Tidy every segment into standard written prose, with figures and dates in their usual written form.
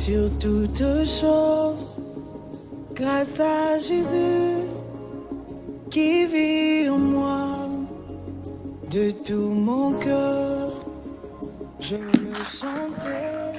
sur toute chose, grâce à Jésus qui vit en moi. De tout mon cœur, je le chantais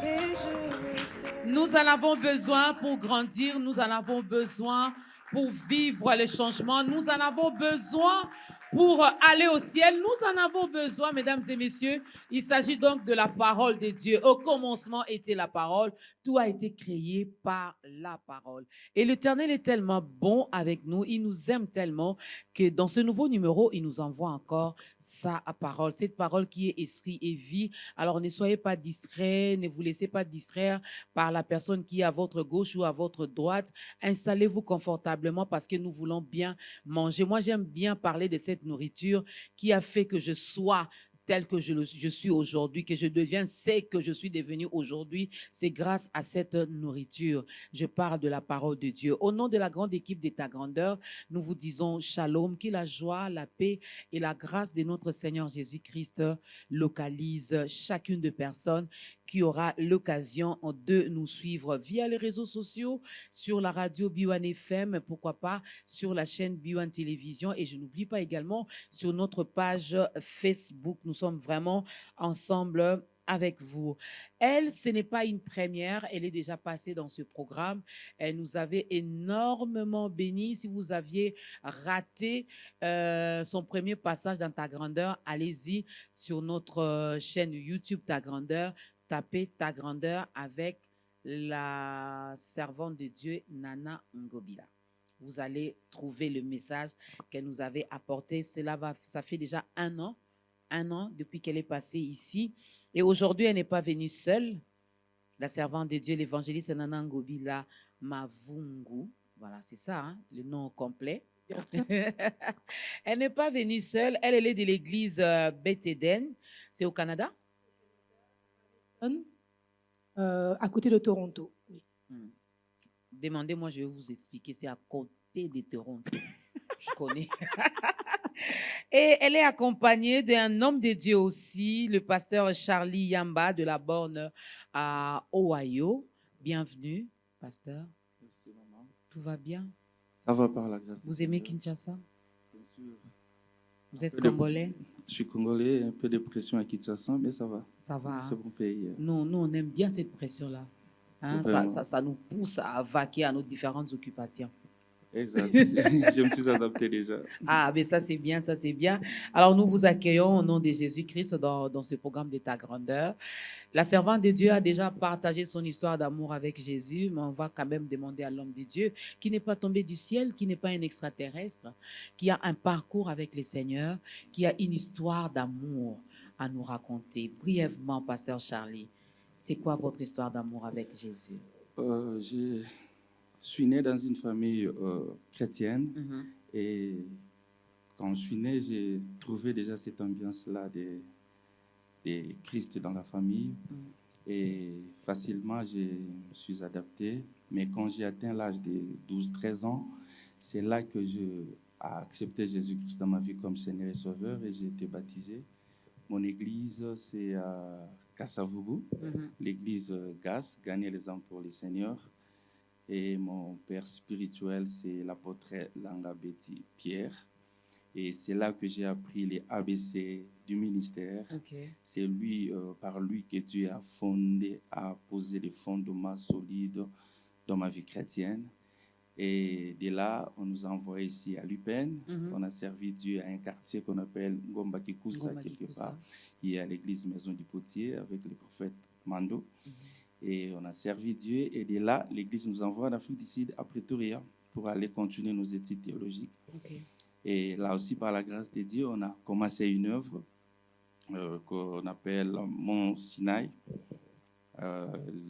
et je le sais. Nous en avons besoin pour grandir, nous en avons besoin pour vivre les changements, nous en avons besoin pour aller au ciel, nous en avons besoin, mesdames et messieurs. Il s'agit donc de la parole de Dieu. Au commencement était la parole, tout a été créé par la parole. Et l'Éternel est tellement bon avec nous, il nous aime tellement que dans ce nouveau numéro, il nous envoie encore sa parole, cette parole qui est esprit et vie. Alors ne soyez pas distraits, ne vous laissez pas distraire par la personne qui est à votre gauche ou à votre droite. Installez-vous confortablement parce que nous voulons bien manger. Moi, j'aime bien parler de cette nourriture qui a fait que je sois tel que je suis aujourd'hui, que je devienne ce que je suis devenu aujourd'hui. C'est grâce à cette nourriture. Je parle de la parole de Dieu. Au nom de la grande équipe de ta grandeur, nous vous disons shalom, que la joie, la paix et la grâce de notre Seigneur Jésus-Christ localise chacune des personnes qui aura l'occasion de nous suivre via les réseaux sociaux, sur la radio B1 FM, pourquoi pas sur la chaîne B1 Télévision, et je n'oublie pas également sur notre page Facebook. Nous sommes vraiment ensemble avec vous. Elle, ce n'est pas une première, elle est déjà passée dans ce programme. Elle nous avait énormément bénis. Si vous aviez raté son premier passage dans Ta Grandeur, allez-y sur notre chaîne YouTube Ta Grandeur, tapez Ta Grandeur avec la servante de Dieu, Nana Ngobila. Vous allez trouver le message qu'elle nous avait apporté. Ça fait déjà un an depuis qu'elle est passée ici. Et aujourd'hui, elle n'est pas venue seule. La servante de Dieu, l'évangéliste Nana Ngobila Mavungu. Voilà, c'est ça, hein, le nom complet. Elle n'est pas venue seule. Elle est de l'église Beth Eden. C'est au Canada? À côté de Toronto. Oui. Demandez-moi, je vais vous expliquer. C'est à côté de Toronto. Je connais. Et elle est accompagnée d'un homme de Dieu aussi, le pasteur Charlie Yamba de la borne à Ohio. Bienvenue, pasteur. Merci, maman. Tout va bien? Ça va par la grâce. Vous aimez Kinshasa? Bien sûr. Vous êtes congolais? Je suis congolais, un peu de pression à Kinshasa, mais ça va. Ça va. C'est bon pays. Nous, on aime bien cette pression-là. Hein? Ça nous pousse à vaquer à nos différentes occupations. Exact. Je me suis adapté déjà. Ah, mais ça c'est bien, ça c'est bien. Alors nous vous accueillons au nom de Jésus-Christ dans ce programme de Ta Grandeur. La servante de Dieu a déjà partagé son histoire d'amour avec Jésus, mais on va quand même demander à l'homme de Dieu qui n'est pas tombé du ciel, qui n'est pas un extraterrestre, qui a un parcours avec le Seigneur, qui a une histoire d'amour à nous raconter. Brièvement, pasteur Charlie, c'est quoi votre histoire d'amour avec Jésus? Je suis né dans une famille chrétienne et quand je suis né, j'ai trouvé déjà cette ambiance-là de Christ dans la famille et facilement je me suis adapté. Mais quand j'ai atteint l'âge de 12-13 ans, c'est là que j'ai accepté Jésus-Christ dans ma vie comme Seigneur et Sauveur et j'ai été baptisé. Mon église, c'est à Kasavubu, l'église GAS, Gagner les âmes pour le Seigneur. Et mon père spirituel, c'est l'apôtre Langabeti Pierre. Et c'est là que j'ai appris les ABC du ministère. Okay. C'est par lui que Dieu a posé les fondements solides dans ma vie chrétienne. Et de là, on nous a envoyés ici à Lupin. On a servi Dieu à un quartier qu'on appelle Ngomba Kikusa, quelque part. Il y a l'église Maison du Potier avec le prophète Mando. Et on a servi Dieu. Et de là, l'Église nous envoie en Afrique du Sud, à Pretoria, pour aller continuer nos études théologiques. Okay. Et là aussi, par la grâce de Dieu, on a commencé une œuvre qu'on appelle Mont Sinaï.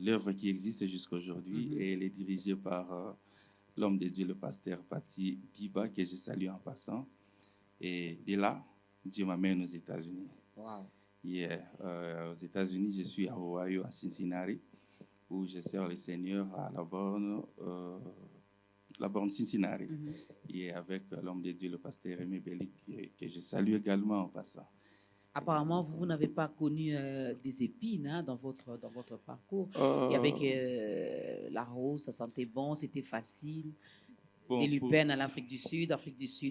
L'œuvre qui existe jusqu'à aujourd'hui. Et elle est dirigée par l'homme de Dieu, le pasteur Pati Diba, que je salue en passant. Et de là, Dieu m'amène aux États-Unis. Wow. Aux États-Unis, je suis à Ohio, à Cincinnati, où je sers le Seigneur à la borne Cincinnati, et avec l'homme de Dieu, le pasteur Rémi Bellic, que je salue également en passant. Apparemment, vous n'avez pas connu des épines hein, dans votre parcours. Il y avait la rose, ça sentait bon, c'était facile. Des lupins en Afrique du Sud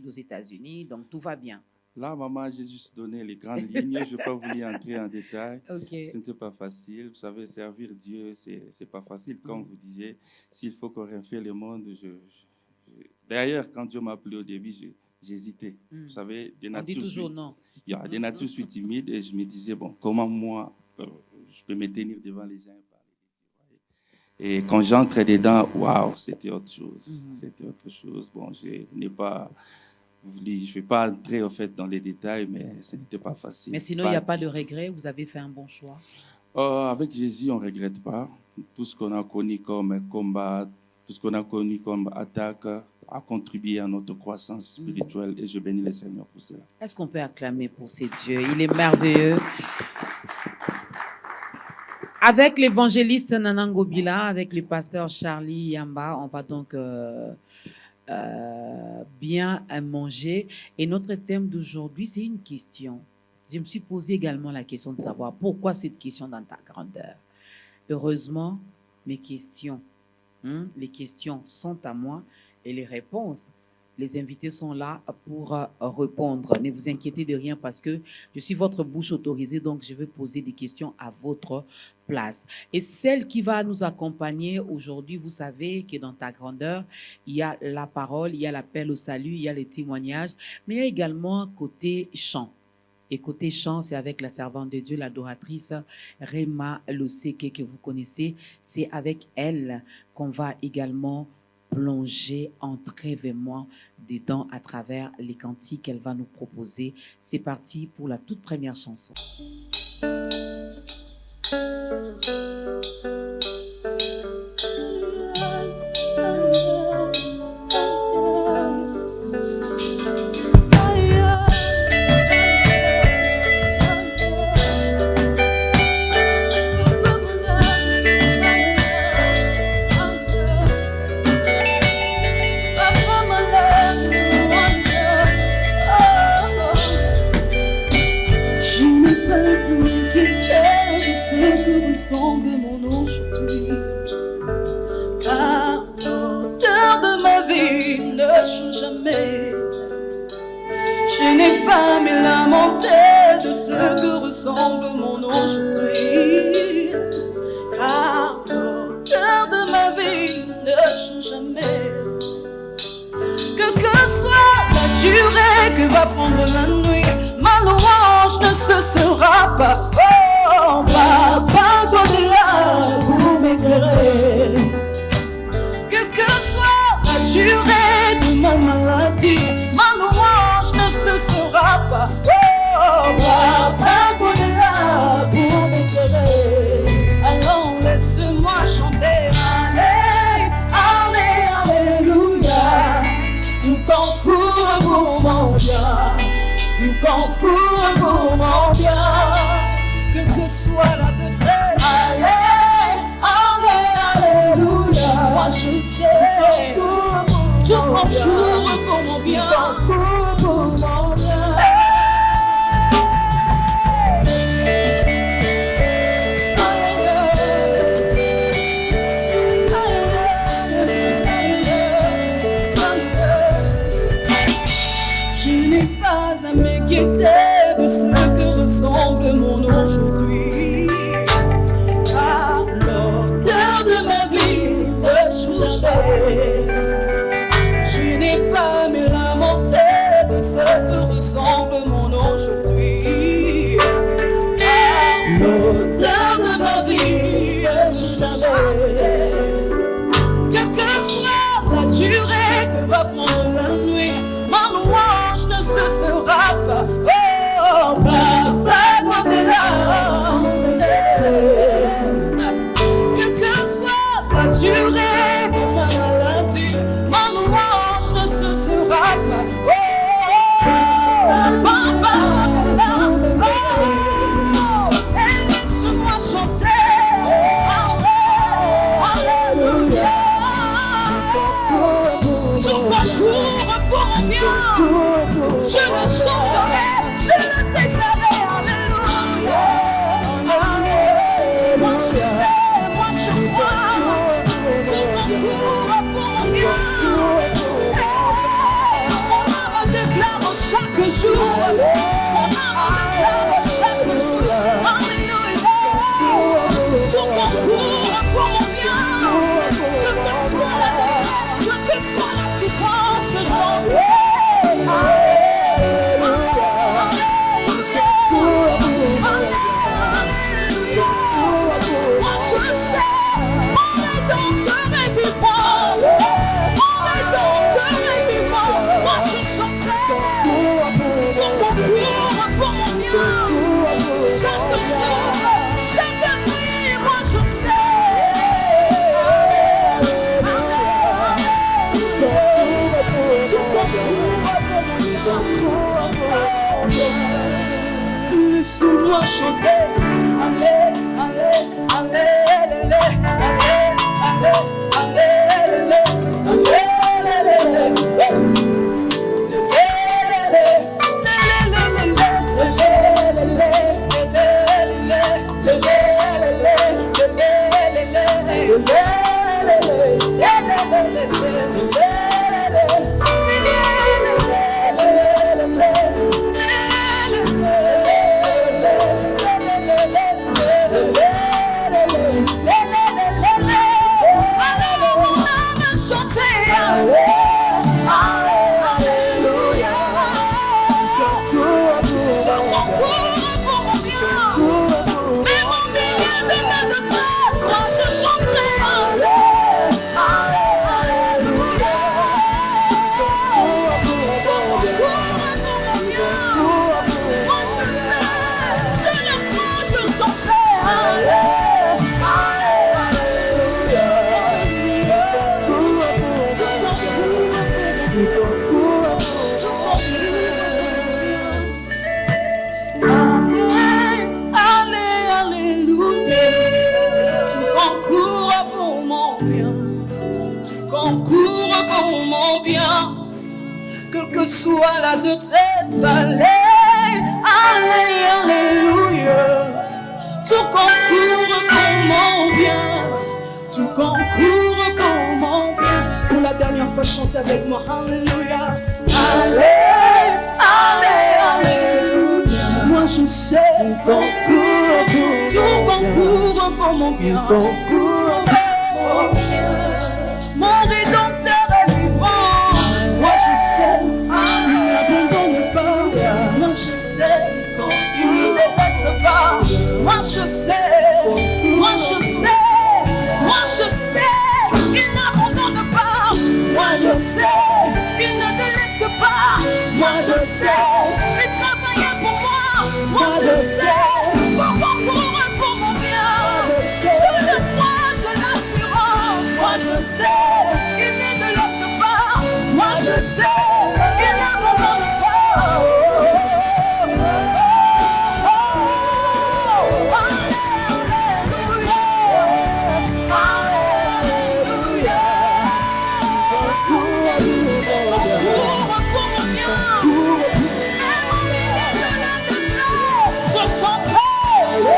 aux États-Unis, donc tout va bien. Là, maman, j'ai juste donné les grandes lignes. Je n'ai pas voulu entrer en détail. Okay. Ce n'était pas facile. Vous savez, servir Dieu, ce n'est pas facile. Comme vous disiez, s'il faut qu'on refait le monde, D'ailleurs, quand Dieu m'a appelé au début, j'hésitais. Vous savez, on dit toujours non. Des natures, je suis timide et je me disais, bon, comment moi, je peux me tenir devant les gens et parler. Et quand j'entrais dedans, waouh, c'était autre chose. C'était autre chose. Bon, je n'ai pas... Je ne vais pas entrer en fait, dans les détails, mais ce n'était pas facile. Mais sinon, il n'y a pas de regret, vous avez fait un bon choix. Avec Jésus, on ne regrette pas. Tout ce qu'on a connu comme combat, tout ce qu'on a connu comme attaque a contribué à notre croissance spirituelle et je bénis le Seigneur pour cela. Est-ce qu'on peut acclamer pour ces dieux? Il est merveilleux. Avec l'évangéliste Nanangobila, avec le pasteur Charlie Yamba, on va donc... bien à manger. Et notre thème d'aujourd'hui, c'est une question. Je me suis posé également la question de savoir pourquoi cette question dans ta grandeur. Heureusement, mes questions, les questions sont à moi et les réponses, les invités sont là pour répondre. Ne vous inquiétez de rien parce que je suis votre bouche autorisée, donc je vais poser des questions à votre place. Et celle qui va nous accompagner aujourd'hui, vous savez que dans ta grandeur, il y a la parole, il y a l'appel au salut, il y a les témoignages, mais il y a également côté chant. Et côté chant, c'est avec la servante de Dieu, l'adoratrice Rema Loseke que vous connaissez. C'est avec elle qu'on va également plonger, entrer vraiment dedans à travers les cantiques qu'elle va nous proposer. C'est parti pour la toute première chanson. Semble mon nom aujourd'hui, car l'auteur de ma vie ne change jamais. Je n'ai pas me lamenter de ce que ressemble mon nom aujourd'hui, car l'auteur de ma vie ne change jamais. Que soit la durée que va prendre la nuit, ma louange ne cessera pas. Oh, Papa, toi t'es là pour m'éclairer. Quelle que soit la durée de ma maladie, ma louange ne cessera pas. Oh, Papa, toi t'es là pour m'éclairer. Alors laisse-moi chanter. Allez, allez, alléluia. Tout concourt pour mon bien. Tout concourt pour mon bien. Quelle que soit la détresse, allez, allez, alléluia. Moi je sais, tout concourt pour mon bien, tout concourt pour mon bien. Je n'ai pas à m'inquiéter de ce que ressemble mon nom aujourd'hui, car l'auteur de ma vie ne change jamais. Je n'ai pas à me lamenter de ce que ressemble mon nom aujourd'hui, car l'auteur de ma vie ne change jamais. Quelle que soit la durée que va prendre la nuit, ma louange ne cessera pas. Oh, Papa, toi t'es là. Quelle que soit la durée de ma maladie, ma louange ne cessera pas. Oh, Papa, oh, et laisse-moi chanter. Allez, allez. moi je crois, tu concours pour mon bien. Mon âme déclare chaque jour, mon âme déclare chaque jour, alléluia. Tu concours pour mon bien, que soit la détresse, que soit la souffrance, je chante. Moi je sais, mon Rédempteur est vivant. Mon Rédempteur est vivant. Moi je chanterai ton concours pour mon bien. Chaque jour, chaque nuit, moi je sais. Ton concours pour mon bien. Laisse-moi chanter. Allez, allez, allez, allez, allez, allez, allez, quelle que soit la détresse, allez, allez, alléluia. Tout concourt pour mon bien, tout concourt pour mon bien. Pour la dernière fois, chante avec moi, alléluia. Allez, allez, alléluia. Moi je sais, tout concourt pour mon bien, tout concourt pour mon bien. Mon Rédempteur est vivant. Moi je sais, il n'abandonne pas. Moi je sais, il ne délaisse pas. Moi je sais, moi je sais, moi je sais, il n'abandonne pas. Moi je sais, il ne délaisse pas. Moi je sais, il travaille pour moi. Moi je sais, son concours pour mon bien. Je le crois, j'ai l'assurance. Moi je sais, il ne délaisse pas. Moi je sais, il n'abandonne pas. Je chanterai.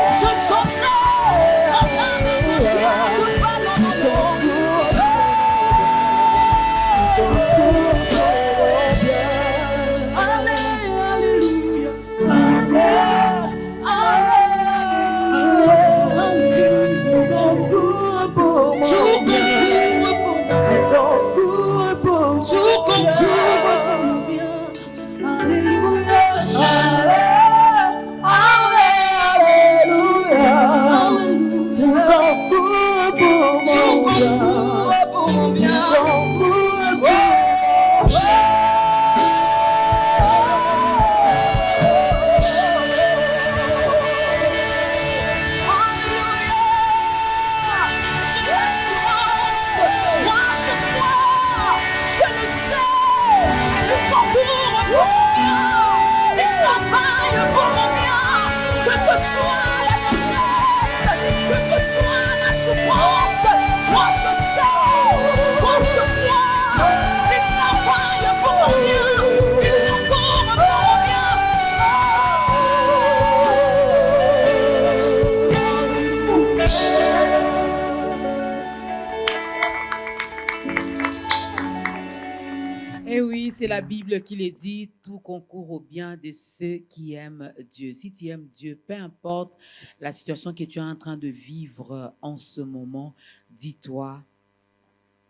c'est la Bible qui le dit, tout concourt au bien de ceux qui aiment Dieu. Si tu aimes Dieu, peu importe la situation que tu es en train de vivre en ce moment, dis-toi,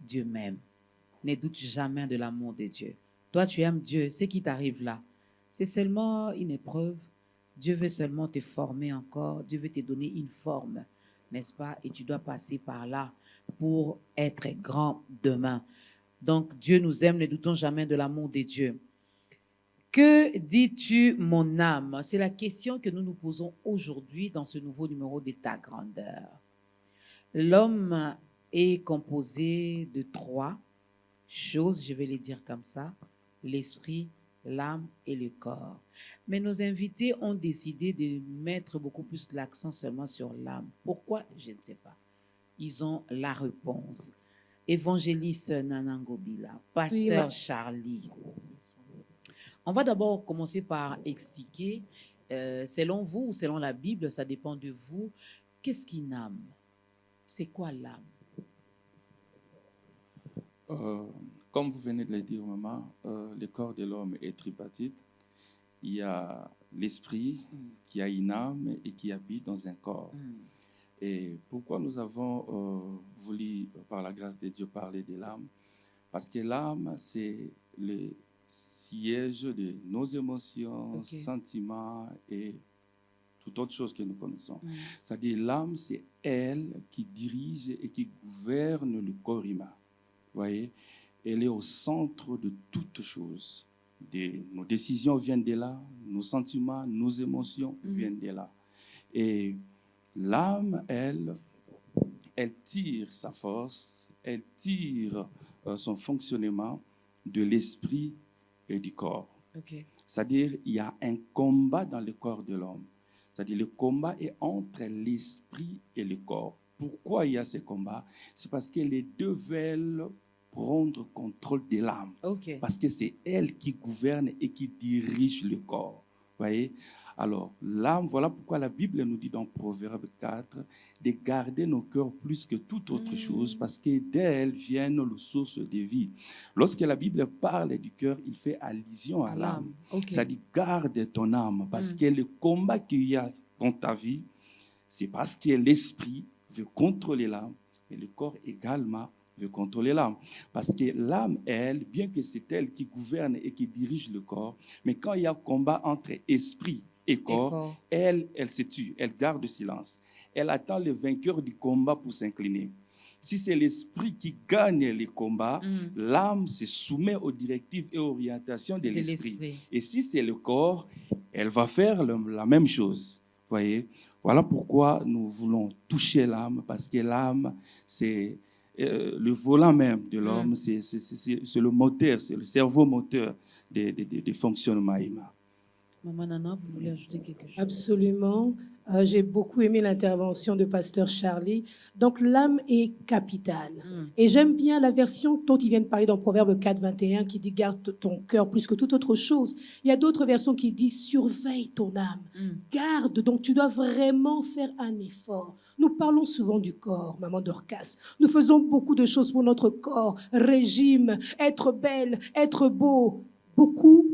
Dieu m'aime. Ne doute jamais de l'amour de Dieu. Toi, tu aimes Dieu. Ce qui t'arrive là, c'est seulement une épreuve. Dieu veut seulement te former encore. Dieu veut te donner une forme, n'est-ce pas? Et tu dois passer par là pour être grand demain. Donc, Dieu nous aime, ne doutons jamais de l'amour de Dieu. Que dis-tu, mon âme? C'est la question que nous nous posons aujourd'hui dans ce nouveau numéro de Ta grandeur. L'homme est composé de 3 choses, je vais les dire comme ça, l'esprit, l'âme et le corps. Mais nos invités ont décidé de mettre beaucoup plus l'accent seulement sur l'âme. Pourquoi? Je ne sais pas. Ils ont la réponse. Évangéliste Nanangobila, pasteur Charlie. On va d'abord commencer par expliquer, selon vous ou selon la Bible, ça dépend de vous, qu'est-ce qu'une âme? C'est quoi l'âme? Comme vous venez de le dire, maman, le corps de l'homme est tripartite. Il y a l'esprit qui a une âme et qui habite dans un corps. Et pourquoi nous avons voulu, par la grâce de Dieu, parler de l'âme? Parce que l'âme, c'est le siège de nos émotions, sentiments et toute autre chose que nous connaissons. C'est-à-dire l'âme, c'est elle qui dirige et qui gouverne le corps humain. Vous voyez? Elle est au centre de toutes choses. Nos décisions viennent de là, nos sentiments, nos émotions viennent de là. Et l'âme, elle tire sa force, elle tire son fonctionnement de l'esprit et du corps. C'est-à-dire, il y a un combat dans le corps de l'homme. C'est-à-dire, le combat est entre l'esprit et le corps. Pourquoi il y a ce combat? C'est parce que les deux veulent prendre contrôle de l'âme. Parce que c'est elle qui gouverne et qui dirige le corps. Voyez? Alors, l'âme, voilà pourquoi la Bible nous dit dans Proverbe 4 de garder nos cœurs plus que toute autre chose, parce que d'elle viennent les sources de vie. Lorsque la Bible parle du cœur, il fait allusion à l'âme. Ça dit garde ton âme, parce que le combat qu'il y a dans ta vie, c'est parce que l'esprit veut contrôler l'âme, et le corps également veut contrôler l'âme. Parce que l'âme, elle, bien que c'est elle qui gouverne et qui dirige le corps, mais quand il y a combat entre esprit et corps, elle se tue, elle garde le silence. Elle attend le vainqueur du combat pour s'incliner. Si c'est l'esprit qui gagne les combats, l'âme se soumet aux directives et aux orientations de l'esprit. Et si c'est le corps, elle va faire la même chose. Voyez? Voilà pourquoi nous voulons toucher l'âme, parce que l'âme, c'est le volant même de l'homme, c'est le moteur, c'est le cerveau moteur des fonctionnements humains. Maman Nana, vous voulez ajouter quelque chose? Absolument. J'ai beaucoup aimé l'intervention de pasteur Charlie. Donc, l'âme est capitale. Et j'aime bien la version dont il vient de parler dans Proverbe 4, 21, qui dit « Garde ton cœur plus que toute autre chose ». Il y a d'autres versions qui disent « Surveille ton âme ». Garde, donc tu dois vraiment faire un effort. Nous parlons souvent du corps, maman Dorcas. Nous faisons beaucoup de choses pour notre corps. Régime, être belle, être beau. Beaucoup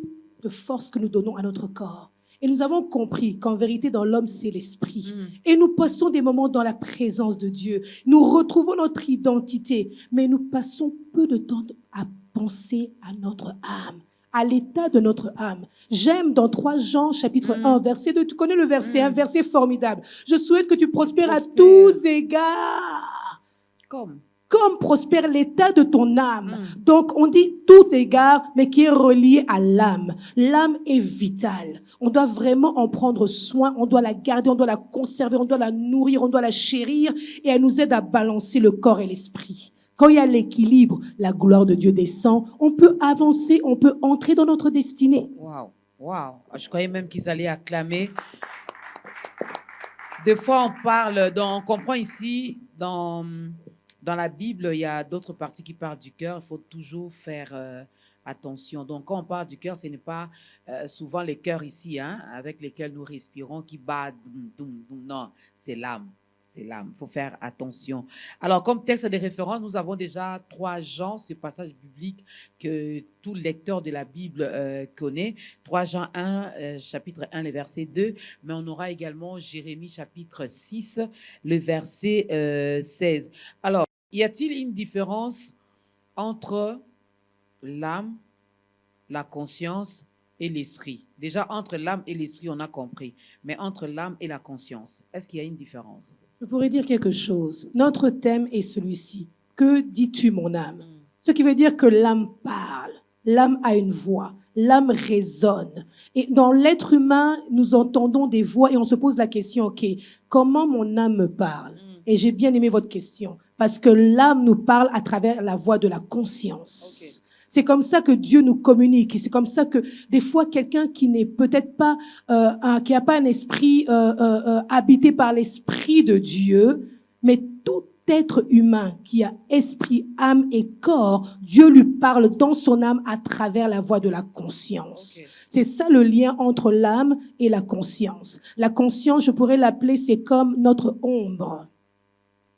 de force que nous donnons à notre corps. Et nous avons compris qu'en vérité, dans l'homme, c'est l'esprit. Et nous passons des moments dans la présence de Dieu. Nous retrouvons notre identité, mais nous passons peu de temps à penser à notre âme, à l'état de notre âme. J'aime dans 3 Jean, chapitre 1, verset 2. Tu connais le verset, un verset formidable. Je souhaite que tu prospères à tous égards. Comme prospère l'état de ton âme. Donc, on dit tout égard, mais qui est relié à l'âme. L'âme est vitale. On doit vraiment en prendre soin. On doit la garder, on doit la conserver, on doit la nourrir, on doit la chérir. Et elle nous aide à balancer le corps et l'esprit. Quand il y a l'équilibre, la gloire de Dieu descend. On peut avancer, on peut entrer dans notre destinée. Waouh. Je croyais même qu'ils allaient acclamer. Des fois, on parle, on comprend ici, dans la Bible, il y a d'autres parties qui parlent du cœur. Il faut toujours faire attention. Donc, quand on parle du cœur, ce n'est pas souvent les cœurs ici, avec lesquels nous respirons, qui battent. Non, c'est l'âme. c'est l'âme. Il faut faire attention. Alors, comme texte de référence, nous avons déjà 3 Jean, ce passage biblique que tout lecteur de la Bible connaît. 3 Jean 1, chapitre 1, le verset 2. Mais on aura également Jérémie, chapitre 6, le verset 16. Alors, y a-t-il une différence entre l'âme, la conscience et l'esprit? Déjà, entre l'âme et l'esprit, on a compris. Mais entre l'âme et la conscience, est-ce qu'il y a une différence? Je pourrais dire quelque chose. Notre thème est celui-ci. Que dis-tu, mon âme? Ce qui veut dire que l'âme parle. L'âme a une voix. L'âme résonne. Et dans l'être humain, nous entendons des voix et on se pose la question, OK, comment mon âme me parle? Et j'ai bien aimé votre question. Parce que l'âme nous parle à travers la voix de la conscience. Okay. C'est comme ça que Dieu nous communique. C'est comme ça que des fois, quelqu'un qui n'est peut-être pas, qui n'a pas un esprit habité par l'esprit de Dieu, mais tout être humain qui a esprit, âme et corps, Dieu lui parle dans son âme à travers la voix de la conscience. Okay. C'est ça le lien entre l'âme et la conscience. La conscience, je pourrais l'appeler, c'est comme notre ombre.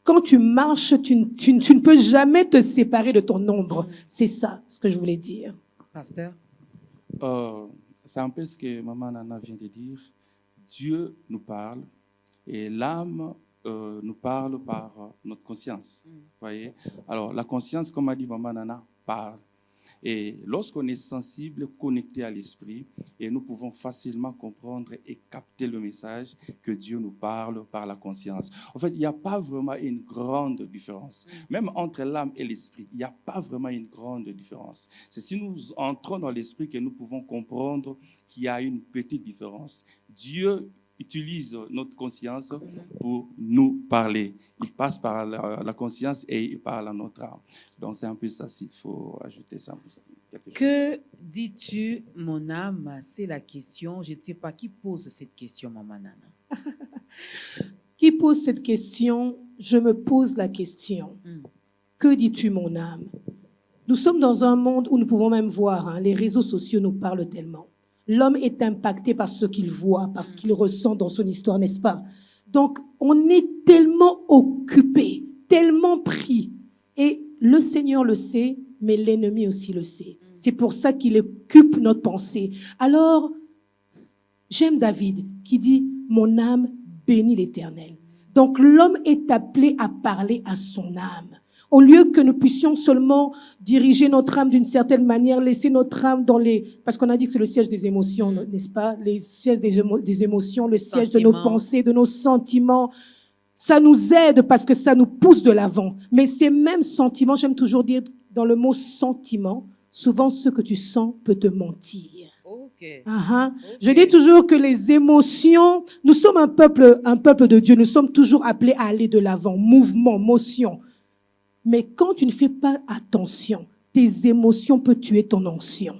Quand tu marches, tu ne peux jamais te séparer de ton ombre. C'est ça ce que je voulais dire. Pasteur? C'est un peu ce que Maman Nana vient de dire. Dieu nous parle et l'âme nous parle par notre conscience. Voyez? Alors, la conscience, comme a dit Maman Nana, parle. Et lorsqu'on est sensible, connecté à l'esprit, et nous pouvons facilement comprendre et capter le message que Dieu nous parle par la conscience. En fait, il n'y a pas vraiment une grande différence. Même entre l'âme et l'esprit, il n'y a pas vraiment une grande différence. C'est si nous entrons dans l'esprit que nous pouvons comprendre qu'il y a une petite différence. Dieu utilise notre conscience pour nous parler. Il passe par la conscience et il parle à notre âme. Donc, c'est un peu ça, s'il faut ajouter ça. Que dis-tu, mon âme? C'est la question. Je ne sais pas qui pose cette question, Maman Nana. Qui pose cette question? Je me pose la question. Que dis-tu, mon âme? Nous sommes dans un monde où nous pouvons même voir, les réseaux sociaux nous parlent tellement. L'homme est impacté par ce qu'il voit, par ce qu'il ressent dans son histoire, n'est-ce pas? Donc, on est tellement occupé, tellement pris. Et le Seigneur le sait, mais l'ennemi aussi le sait. C'est pour ça qu'il occupe notre pensée. Alors, j'aime David qui dit « Mon âme bénit l'Éternel ». Donc, l'homme est appelé à parler à son âme. Au lieu que nous puissions seulement diriger notre âme d'une certaine manière, laisser notre âme dans les... Parce qu'on a dit que c'est le siège des émotions, n'est-ce pas? Les sièges des émotions, le siège de nos pensées, de nos sentiments. Ça nous aide parce que ça nous pousse de l'avant. Mais ces mêmes sentiments, j'aime toujours dire dans le mot sentiment, souvent ce que tu sens peut te mentir. Okay. Je dis toujours que les émotions, nous sommes un peuple de Dieu, nous sommes toujours appelés à aller de l'avant, mouvement, motion. Mais quand tu ne fais pas attention, tes émotions peuvent tuer ton onction.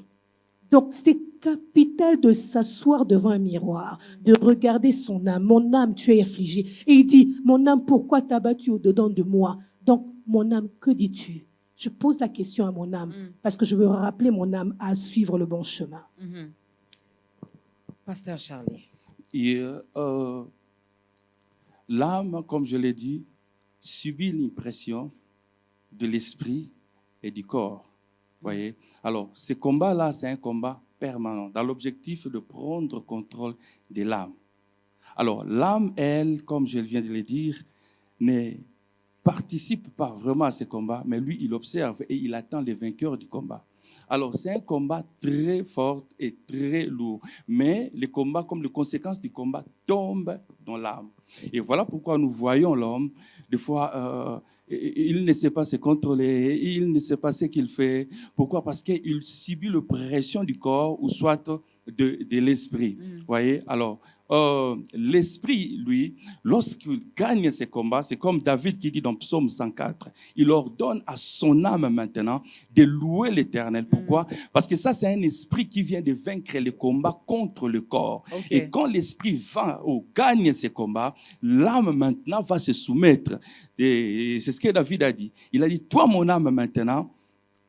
Donc, c'est capital de s'asseoir devant un miroir, de regarder son âme. Mon âme, tu es affligée. Et il dit, mon âme, pourquoi t'as battu au-dedans de moi? Donc, mon âme, que dis-tu? Je pose la question à mon âme, parce que je veux rappeler mon âme à suivre le bon chemin. Pasteur Charlie. Et, l'âme, comme je l'ai dit, subit l'impression de l'esprit et du corps. Voyez? Alors, ce combat-là, c'est un combat permanent, dans l'objectif de prendre contrôle de l'âme. Alors, l'âme, elle, comme je viens de le dire, ne participe pas vraiment à ce combat, mais lui, il observe et il attend les vainqueurs du combat. Alors, c'est un combat très fort et très lourd. Mais le combat, comme les conséquences du combat, tombent dans l'âme. Et voilà pourquoi nous voyons l'homme, des fois, il ne sait pas se contrôler, il ne sait pas ce qu'il fait. Pourquoi? Parce qu'il subit la pression du corps ou soit de l'esprit. Voyez? Alors, l'esprit, lui, lorsqu'il gagne ses combats, c'est comme David qui dit dans Psaume 104, il ordonne à son âme maintenant de louer l'Éternel. Pourquoi? Parce que ça, c'est un esprit qui vient de vaincre les combats contre le corps. Okay. Et quand l'esprit va ou gagne ses combats, l'âme maintenant va se soumettre. Et c'est ce que David a dit. Il a dit, toi mon âme maintenant,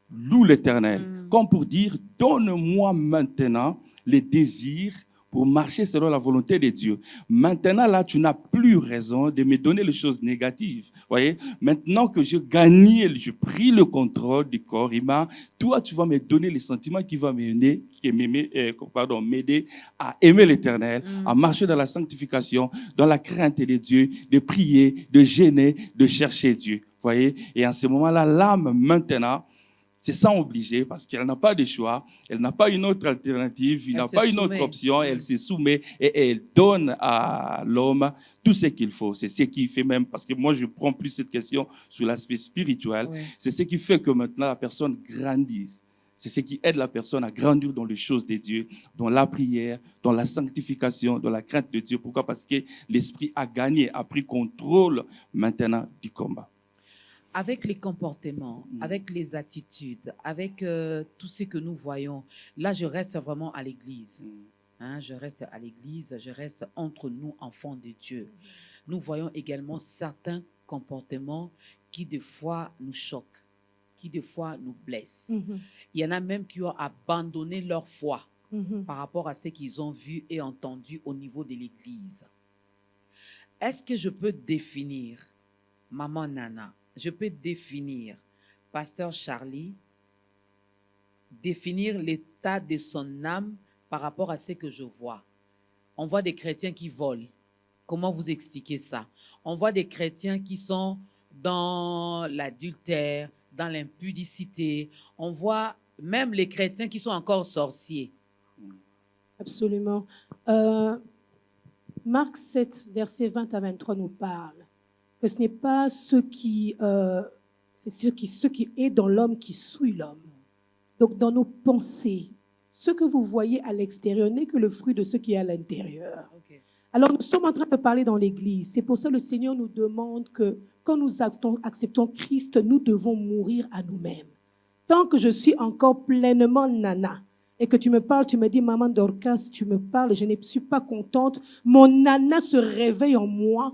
loue l'Éternel. Comme pour dire, donne-moi maintenant les désirs pour marcher selon la volonté de Dieu. Maintenant, là, tu n'as plus raison de me donner les choses négatives. Voyez, maintenant que j'ai gagné, j'ai pris le contrôle du corps humain, toi, tu vas me donner les sentiments qui vont m'aider à aimer l'Éternel, à marcher dans la sanctification, dans la crainte de Dieu, de prier, de jeûner, de chercher Dieu. Voyez, et en ce moment-là, l'âme, maintenant, c'est sans obliger parce qu'elle n'a pas de choix, elle n'a pas une autre alternative, il n'a pas une autre option, elle se soumet et elle donne à l'homme tout ce qu'il faut. C'est ce qui fait même, parce que moi je prends plus cette question sur l'aspect spirituel, c'est ce qui fait que maintenant la personne grandisse. C'est ce qui aide la personne à grandir dans les choses de Dieu, dans la prière, dans la sanctification, dans la crainte de Dieu. Pourquoi? Parce que l'esprit a gagné, a pris contrôle maintenant du combat. Avec les comportements, avec les attitudes, avec tout ce que nous voyons, là, je reste vraiment à l'église. Hein, je reste à l'église, je reste entre nous, enfants de Dieu. Nous voyons également certains comportements qui, des fois, nous choquent, qui, des fois, nous blessent. Il y en a même qui ont abandonné leur foi par rapport à ce qu'ils ont vu et entendu au niveau de l'église. Est-ce que je peux définir, Maman Nana, je peux définir, Pasteur Charlie, définir l'état de son âme par rapport à ce que je vois. On voit des chrétiens qui volent. Comment vous expliquez ça? On voit des chrétiens qui sont dans l'adultère, dans l'impudicité. On voit même les chrétiens qui sont encore sorciers. Absolument. Marc 7, versets 20 à 23 nous parle que ce n'est pas ce qui est dans l'homme qui souille l'homme. Donc, dans nos pensées, ce que vous voyez à l'extérieur n'est que le fruit de ce qui est à l'intérieur. Okay. Alors, nous sommes en train de parler dans l'Église. C'est pour ça que le Seigneur nous demande que quand nous acceptons Christ, nous devons mourir à nous-mêmes. Tant que je suis encore pleinement Nana et que tu me parles, tu me dis, Maman Dorcas, tu me parles, je ne suis pas contente, mon Nana se réveille en moi.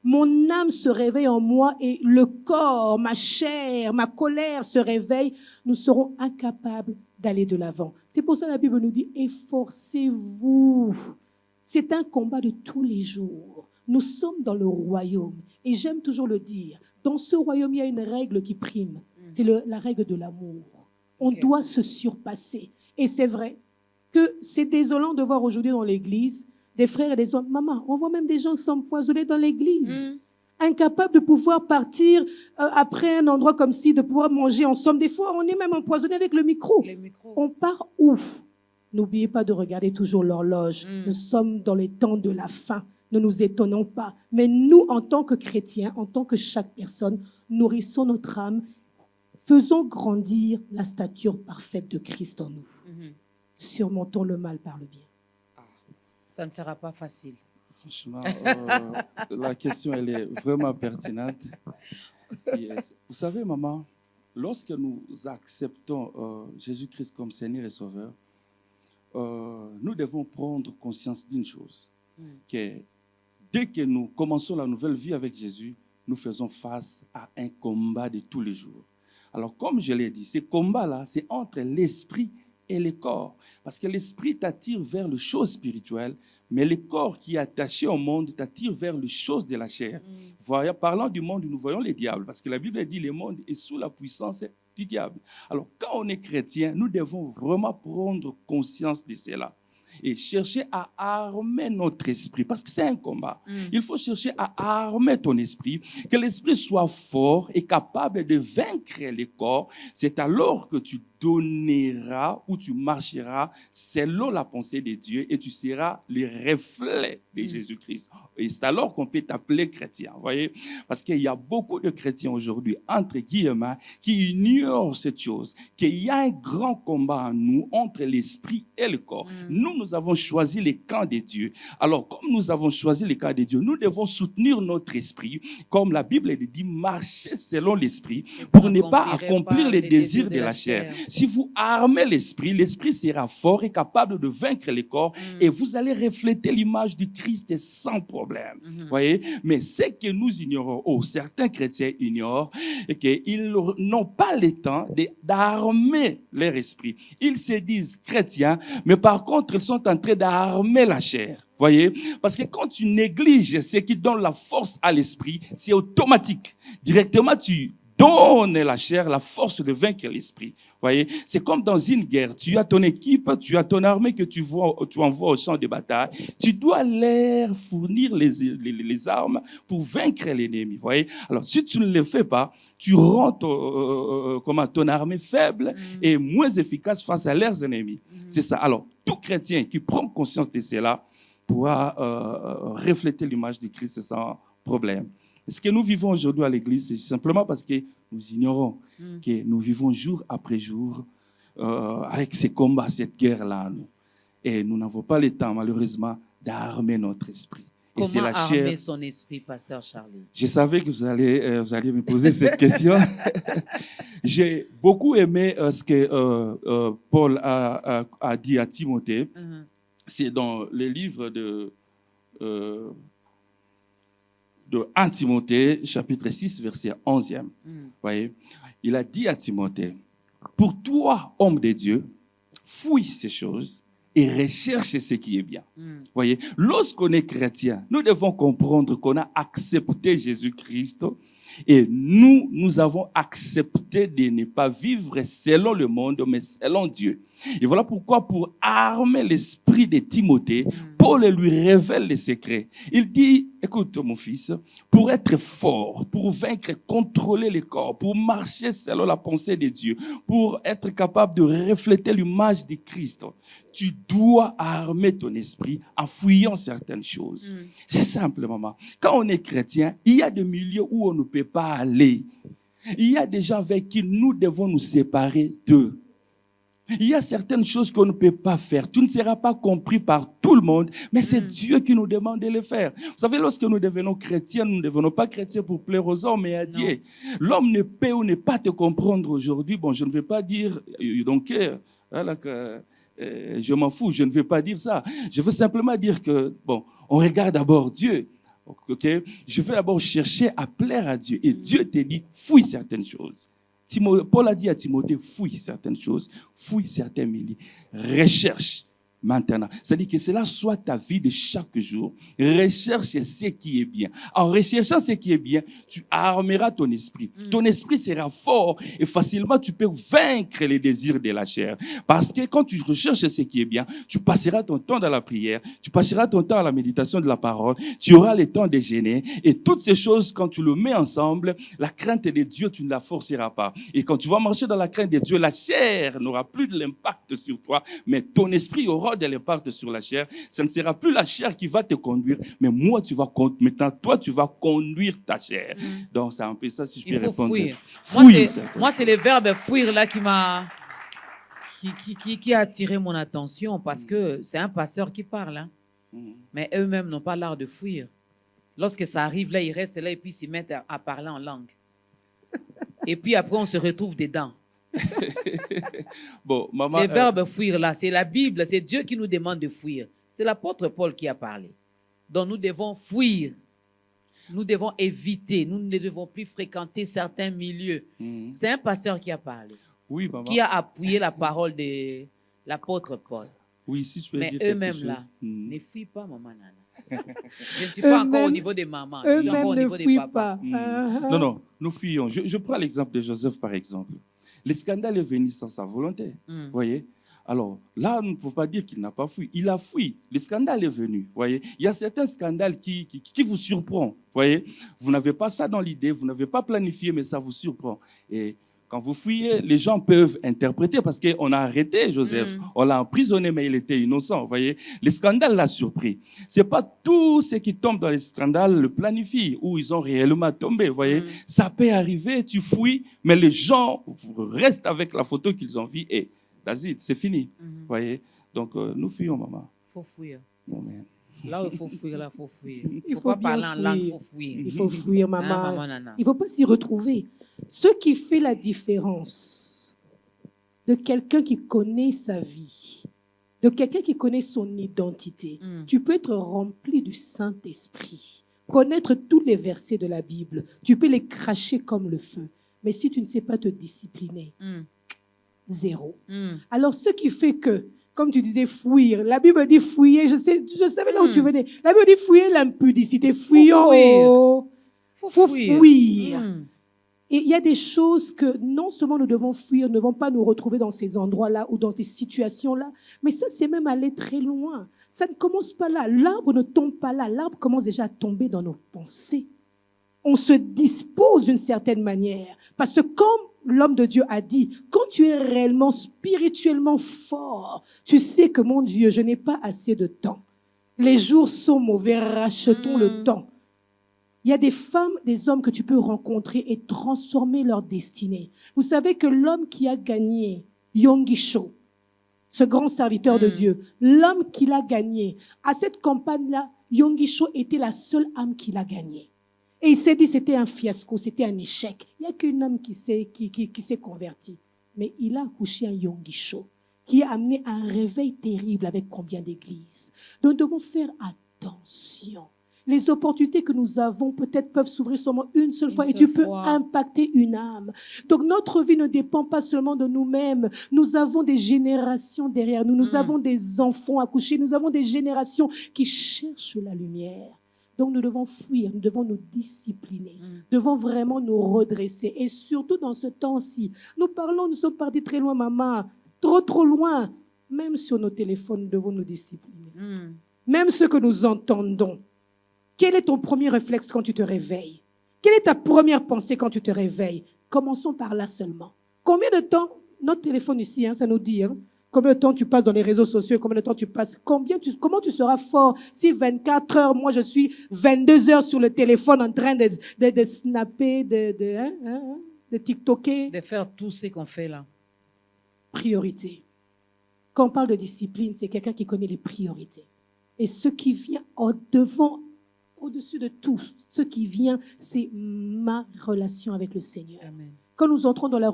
Mon âme se réveille en moi et le corps, ma chair, ma colère se réveille. Nous serons incapables d'aller de l'avant. C'est pour ça que la Bible nous dit, efforcez-vous. C'est un combat de tous les jours. Nous sommes dans le royaume. Et j'aime toujours le dire, dans ce royaume, il y a une règle qui prime. C'est la règle de l'amour. On doit se surpasser. Et c'est vrai que c'est désolant de voir aujourd'hui dans l'église des frères et des hommes. Maman, on voit même des gens s'empoisonner dans l'église. Incapables de pouvoir partir après un endroit comme ci, de pouvoir manger ensemble. Des fois, on est même empoisonné avec le micro. On part où? N'oubliez pas de regarder toujours l'horloge. Nous sommes dans les temps de la fin. Ne nous étonnons pas. Mais nous, en tant que chrétiens, en tant que chaque personne, nourrissons notre âme. Faisons grandir la stature parfaite de Christ en nous. Surmontons le mal par le bien. Ça ne sera pas facile. Franchement, la question, elle est vraiment pertinente. Vous savez, maman, lorsque nous acceptons Jésus-Christ comme Seigneur et Sauveur, nous devons prendre conscience d'une chose, que dès que nous commençons la nouvelle vie avec Jésus, nous faisons face à un combat de tous les jours. Alors, comme je l'ai dit, ce combat-là, c'est entre l'esprit et le corps. Parce que l'esprit t'attire vers les choses spirituelles, mais le corps qui est attaché au monde t'attire vers les choses de la chair. Parlant du monde, nous voyons les diables, parce que la Bible dit que le monde est sous la puissance du diable. Alors, quand on est chrétien, nous devons vraiment prendre conscience de cela et chercher à armer notre esprit, parce que c'est un combat. Il faut chercher à armer ton esprit, que l'esprit soit fort et capable de vaincre le corps. C'est alors que tu donneras ou tu marcheras selon la pensée de Dieu et tu seras le reflet de Jésus-Christ. Et c'est alors qu'on peut t'appeler chrétien, vous voyez? Parce qu'il y a beaucoup de chrétiens aujourd'hui, entre guillemets, qui ignorent cette chose, qu'il y a un grand combat en nous entre l'esprit et le corps. Nous avons choisi le camp de Dieu. Alors, comme nous avons choisi le camp de Dieu, nous devons soutenir notre esprit, comme la Bible dit, marcher selon l'esprit pour ne pas accomplir les désirs de la chair. Si vous armez l'esprit, l'esprit sera fort et capable de vaincre le corps et vous allez refléter l'image du Christ sans problème. Voyez? Mais ce que nous ignorons, certains chrétiens ignorent, et qu'ils n'ont pas le temps d'armer leur esprit. Ils se disent chrétiens, mais par contre, ils sont en train d'armer la chair. Voyez? Parce que quand tu négliges ce qui donne la force à l'esprit, c'est automatique. Directement, tu donne la chair la force de vaincre l'esprit. Voyez, c'est comme dans une guerre. Tu as ton équipe, tu as ton armée que tu envoies au champ de bataille. Tu dois leur fournir les armes pour vaincre l'ennemi. Voyez, alors si tu ne le fais pas, tu rends ton armée faible et moins efficace face à leurs ennemis. C'est ça. Alors, tout chrétien qui prend conscience de cela pourra refléter l'image de Christ sans problème. Ce que nous vivons aujourd'hui à l'église, c'est simplement parce que nous ignorons que nous vivons jour après jour avec ces combats, cette guerre-là. Et nous n'avons pas le temps, malheureusement, d'armer notre esprit. Et Comment la armer chair. son esprit, Pasteur Charlie? Je savais que vous alliez me poser cette question. J'ai beaucoup aimé ce que Paul a dit à Timothée. C'est dans le livre de 1 Timothée, chapitre 6, verset 11e. Voyez, il a dit à Timothée, pour toi, homme de Dieu, fouille ces choses et recherche ce qui est bien. Voyez, lorsqu'on est chrétien, nous devons comprendre qu'on a accepté Jésus-Christ et nous avons accepté de ne pas vivre selon le monde, mais selon Dieu. Et voilà pourquoi, pour armer l'esprit de Timothée, Paul lui révèle les secrets. Il dit, écoute mon fils, pour être fort, pour vaincre, contrôler le corps, pour marcher selon la pensée de Dieu, pour être capable de refléter l'image de Christ, tu dois armer ton esprit en fouillant certaines choses. C'est simple, maman. Quand on est chrétien, il y a des milieux où on ne peut pas aller. Il y a des gens avec qui nous devons nous séparer d'eux. Il y a certaines choses qu'on ne peut pas faire. Tu ne seras pas compris par tout le monde, mais c'est Dieu qui nous demande de le faire. Vous savez, lorsque nous devenons chrétiens, nous ne devenons pas chrétiens pour plaire aux hommes, mais à Dieu. L'homme ne peut ou ne pas te comprendre aujourd'hui. Bon, je ne vais pas dire, donc, je m'en fous, je ne vais pas dire ça. Je veux simplement dire que, bon, on regarde d'abord Dieu. Okay? Je veux d'abord chercher à plaire à Dieu. Et Dieu te dit, fouille certaines choses. Paul a dit à Timothée, fouille certaines choses, fouille certains milieux, recherche maintenant. C'est-à-dire que cela soit ta vie de chaque jour. Recherche ce qui est bien. En recherchant ce qui est bien, tu armeras ton esprit. Ton esprit sera fort et facilement tu peux vaincre les désirs de la chair. Parce que quand tu recherches ce qui est bien, tu passeras ton temps dans la prière, tu passeras ton temps à la méditation de la parole, tu auras le temps de jeûner et toutes ces choses, quand tu le mets ensemble, la crainte de Dieu, tu ne la forceras pas. Et quand tu vas marcher dans la crainte de Dieu, la chair n'aura plus de l'impact sur toi, mais ton esprit aura de l'impact sur la chair. Ce ne sera plus la chair qui va te conduire, mais maintenant, toi, tu vas conduire ta chair. Donc, c'est un peu ça, si je peux répondre. Fuir. Moi, c'est le verbe fuir là qui a attiré mon attention parce que c'est un pasteur qui parle. Hein. Mais eux-mêmes n'ont pas l'art de fuir. Lorsque ça arrive, là, ils restent là et puis ils s'y mettent à parler en langue. Et puis après, on se retrouve dedans. Bon, maman, le verbe fuir là, c'est la Bible, c'est Dieu qui nous demande de fuir. C'est l'apôtre Paul qui a parlé. Donc nous devons fuir. Nous devons éviter. Nous ne devons plus fréquenter certains milieux. C'est un pasteur qui a parlé. Oui, maman. Qui a appuyé la parole de l'apôtre Paul. Oui, si tu veux mais dire eux-mêmes là, ne fuient pas, maman Nana. Je ne suis pas encore au niveau des mamans. Je suis encore au niveau des papas. Non, nous fuyons. Je prends l'exemple de Joseph, par exemple. Le scandale est venu sans sa volonté. Voyez? Alors, là, on ne peut pas dire qu'il n'a pas fui. Il a fui. Le scandale est venu. Voyez? Il y a certains scandales qui vous surprennent. Voyez? Vous n'avez pas ça dans l'idée, vous n'avez pas planifié, mais ça vous surprend. Et quand vous fuyez, les gens peuvent interpréter parce qu'on a arrêté Joseph. On l'a emprisonné, mais il était innocent. Voyez? Le scandale l'a surpris. C'est pas tout ce qui tombe dans les scandales le planifient ou ils ont réellement tombé. Voyez? Ça peut arriver, tu fuis, mais les gens restent avec la photo qu'ils ont vue et c'est fini. Voyez? Donc, nous fuyons, maman. Il faut fuir. Amen. Là où il faut fuir, là, il faut fuir. Il faut faut pas bien parler en langue, il faut fuir. Il faut fuir, maman. Hein, maman Nana. Il ne faut pas s'y retrouver. Ce qui fait la différence de quelqu'un qui connaît sa vie, de quelqu'un qui connaît son identité, tu peux être rempli du Saint-Esprit, connaître tous les versets de la Bible, tu peux les cracher comme le feu. Mais si tu ne sais pas te discipliner, Mm. zéro. Mm. Alors, ce qui fait que, comme tu disais, fuir, la Bible dit fouiller, je savais là où tu venais. La Bible dit fouiller l'impudicité, fuyons. fuir. Faut fuir. Mm. Et il y a des choses que non seulement nous devons fuir, ne vont pas nous retrouver dans ces endroits-là ou dans ces situations-là, mais ça, c'est même aller très loin. Ça ne commence pas là. L'arbre ne tombe pas là. L'arbre commence déjà à tomber dans nos pensées. On se dispose d'une certaine manière. Parce que comme l'homme de Dieu a dit, quand tu es réellement spirituellement fort, tu sais que mon Dieu, je n'ai pas assez de temps. Les jours sont mauvais, rachetons le temps. Il y a des femmes, des hommes que tu peux rencontrer et transformer leur destinée. Vous savez que l'homme qui a gagné Yonggi-cho, ce grand serviteur de Dieu, l'homme qui l'a gagné, à cette campagne-là, Yonggi-cho était la seule âme qu'il a gagnée. Et il s'est dit c'était un fiasco, c'était un échec. Il n'y a qu'une âme qui s'est convertie. Mais il a accouché un Yonggi-cho qui a amené un réveil terrible avec combien d'églises. Donc nous devons faire attention. Les opportunités que nous avons peut-être peuvent s'ouvrir seulement une seule fois et tu peux impacter une âme. Donc notre vie ne dépend pas seulement de nous-mêmes. Nous avons des générations derrière nous. Nous avons des enfants à coucher. Nous avons des générations qui cherchent la lumière. Donc nous devons fuir, nous devons nous discipliner. Nous devons vraiment nous redresser. Et surtout dans ce temps-ci, nous sommes partis très loin, maman. Trop loin. Même sur nos téléphones, nous devons nous discipliner. Même ce que nous entendons. Quel est ton premier réflexe quand tu te réveilles? Quelle est ta première pensée quand tu te réveilles? Commençons par là seulement. Combien de temps, notre téléphone ici, ça nous dit, combien de temps tu passes dans les réseaux sociaux, combien de temps tu passes, comment tu seras fort si 24 heures, moi je suis 22 heures sur le téléphone en train de snapper, de tiktoker. De faire tout ce qu'on fait là. Priorité. Quand on parle de discipline, c'est quelqu'un qui connaît les priorités. Et ce qui vient au-dessus de tout, ce qui vient, c'est ma relation avec le Seigneur. Amen. Quand nous entrons dans la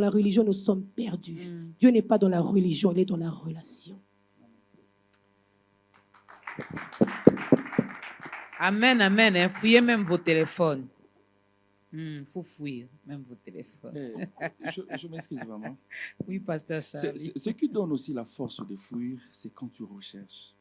religion, nous sommes perdus. Dieu n'est pas dans la religion, il est dans la relation. Amen, amen. Fouillez même vos téléphones. Faut fuir même vos téléphones. Je m'excuse vraiment. Oui, pasteur Charlie. Ce qui donne aussi la force de fuir, c'est quand tu recherches.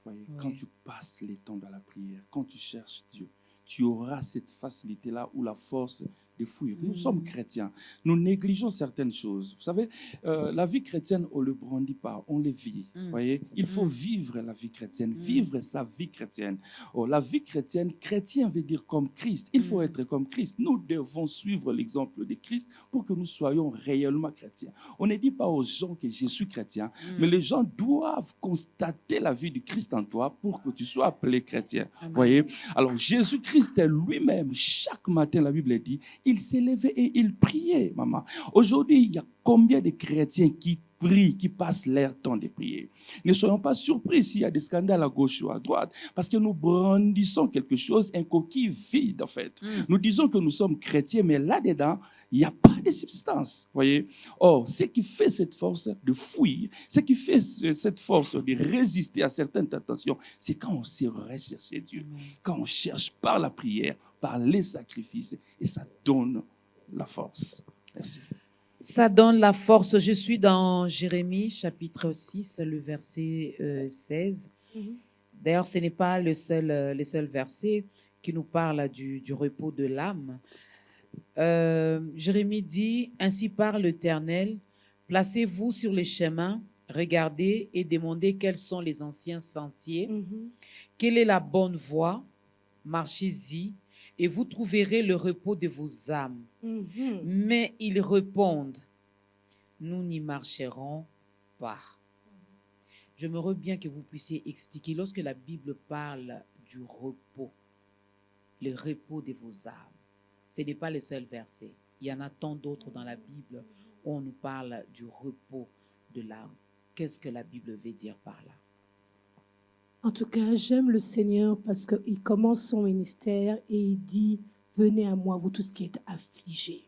Voyez, oui. Quand tu passes les temps dans la prière, quand tu cherches Dieu, tu auras cette facilité-là ou la force de fuir. Nous sommes chrétiens. Nous négligeons certaines choses. Vous savez, la vie chrétienne, on ne le brandit pas, on le vit. Voyez, il faut vivre la vie chrétienne, vivre sa vie chrétienne. Oh, la vie chrétienne, chrétien veut dire comme Christ. Il faut être comme Christ. Nous devons suivre l'exemple de Christ pour que nous soyons réellement chrétiens. On ne dit pas aux gens que je suis chrétien, mais les gens doivent constater la vie du Christ en toi pour que tu sois appelé chrétien. Voyez, alors Jésus-Christ lui-même, chaque matin, la Bible dit, il s'est levé et il priait, maman. Aujourd'hui, il y a combien de chrétiens qui prient, qui passent leur temps de prier? Ne soyons pas surpris s'il y a des scandales à gauche ou à droite, parce que nous brandissons quelque chose, un coquille vide en fait. Nous disons que nous sommes chrétiens, mais là-dedans, il n'y a pas de substance. Voyez? Or, ce qui fait cette force de fuir, ce qui fait cette force de résister à certaines tentations, c'est quand on sait rechercher Dieu, quand on cherche par la prière, par les sacrifices, et ça donne la force. Merci. Ça donne la force. Je suis dans Jérémie, chapitre 6, le verset 16. D'ailleurs, ce n'est pas le seul verset qui nous parle du repos de l'âme. Jérémie dit, « Ainsi parle l'Éternel, placez-vous sur les chemins, regardez et demandez quels sont les anciens sentiers, quelle est la bonne voie, marchez-y, et vous trouverez le repos de vos âmes. Mais ils répondent, nous n'y marcherons pas. J'aimerais bien que vous puissiez expliquer, lorsque la Bible parle du repos, le repos de vos âmes, ce n'est pas le seul verset. Il y en a tant d'autres dans la Bible où on nous parle du repos de l'âme. Qu'est-ce que la Bible veut dire par là? En tout cas, j'aime le Seigneur parce qu'il commence son ministère et il dit, venez à moi, vous tous qui êtes affligés.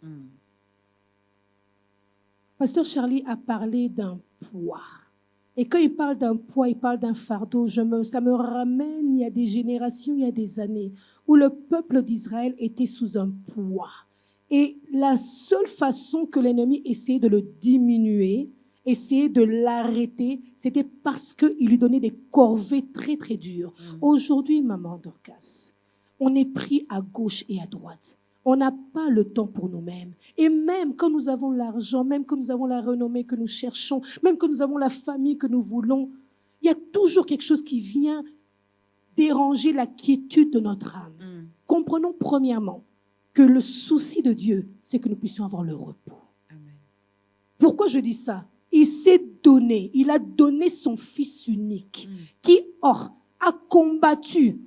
Pasteur Charlie a parlé d'un poids. Et quand il parle d'un poids, il parle d'un fardeau. Ça me ramène, il y a des générations, il y a des années, où le peuple d'Israël était sous un poids. Et la seule façon que l'ennemi essayait de le diminuer, essayait de l'arrêter, c'était parce qu'il lui donnait des corvées très, très dures. Aujourd'hui, maman Dorcas, on est pris à gauche et à droite. On n'a pas le temps pour nous-mêmes. Et même quand nous avons l'argent, même quand nous avons la renommée que nous cherchons, même quand nous avons la famille que nous voulons, il y a toujours quelque chose qui vient déranger la quiétude de notre âme. Comprenons premièrement que le souci de Dieu, c'est que nous puissions avoir le repos. Amen. Pourquoi je dis ça? Il s'est donné, il a donné son Fils unique, qui a combattu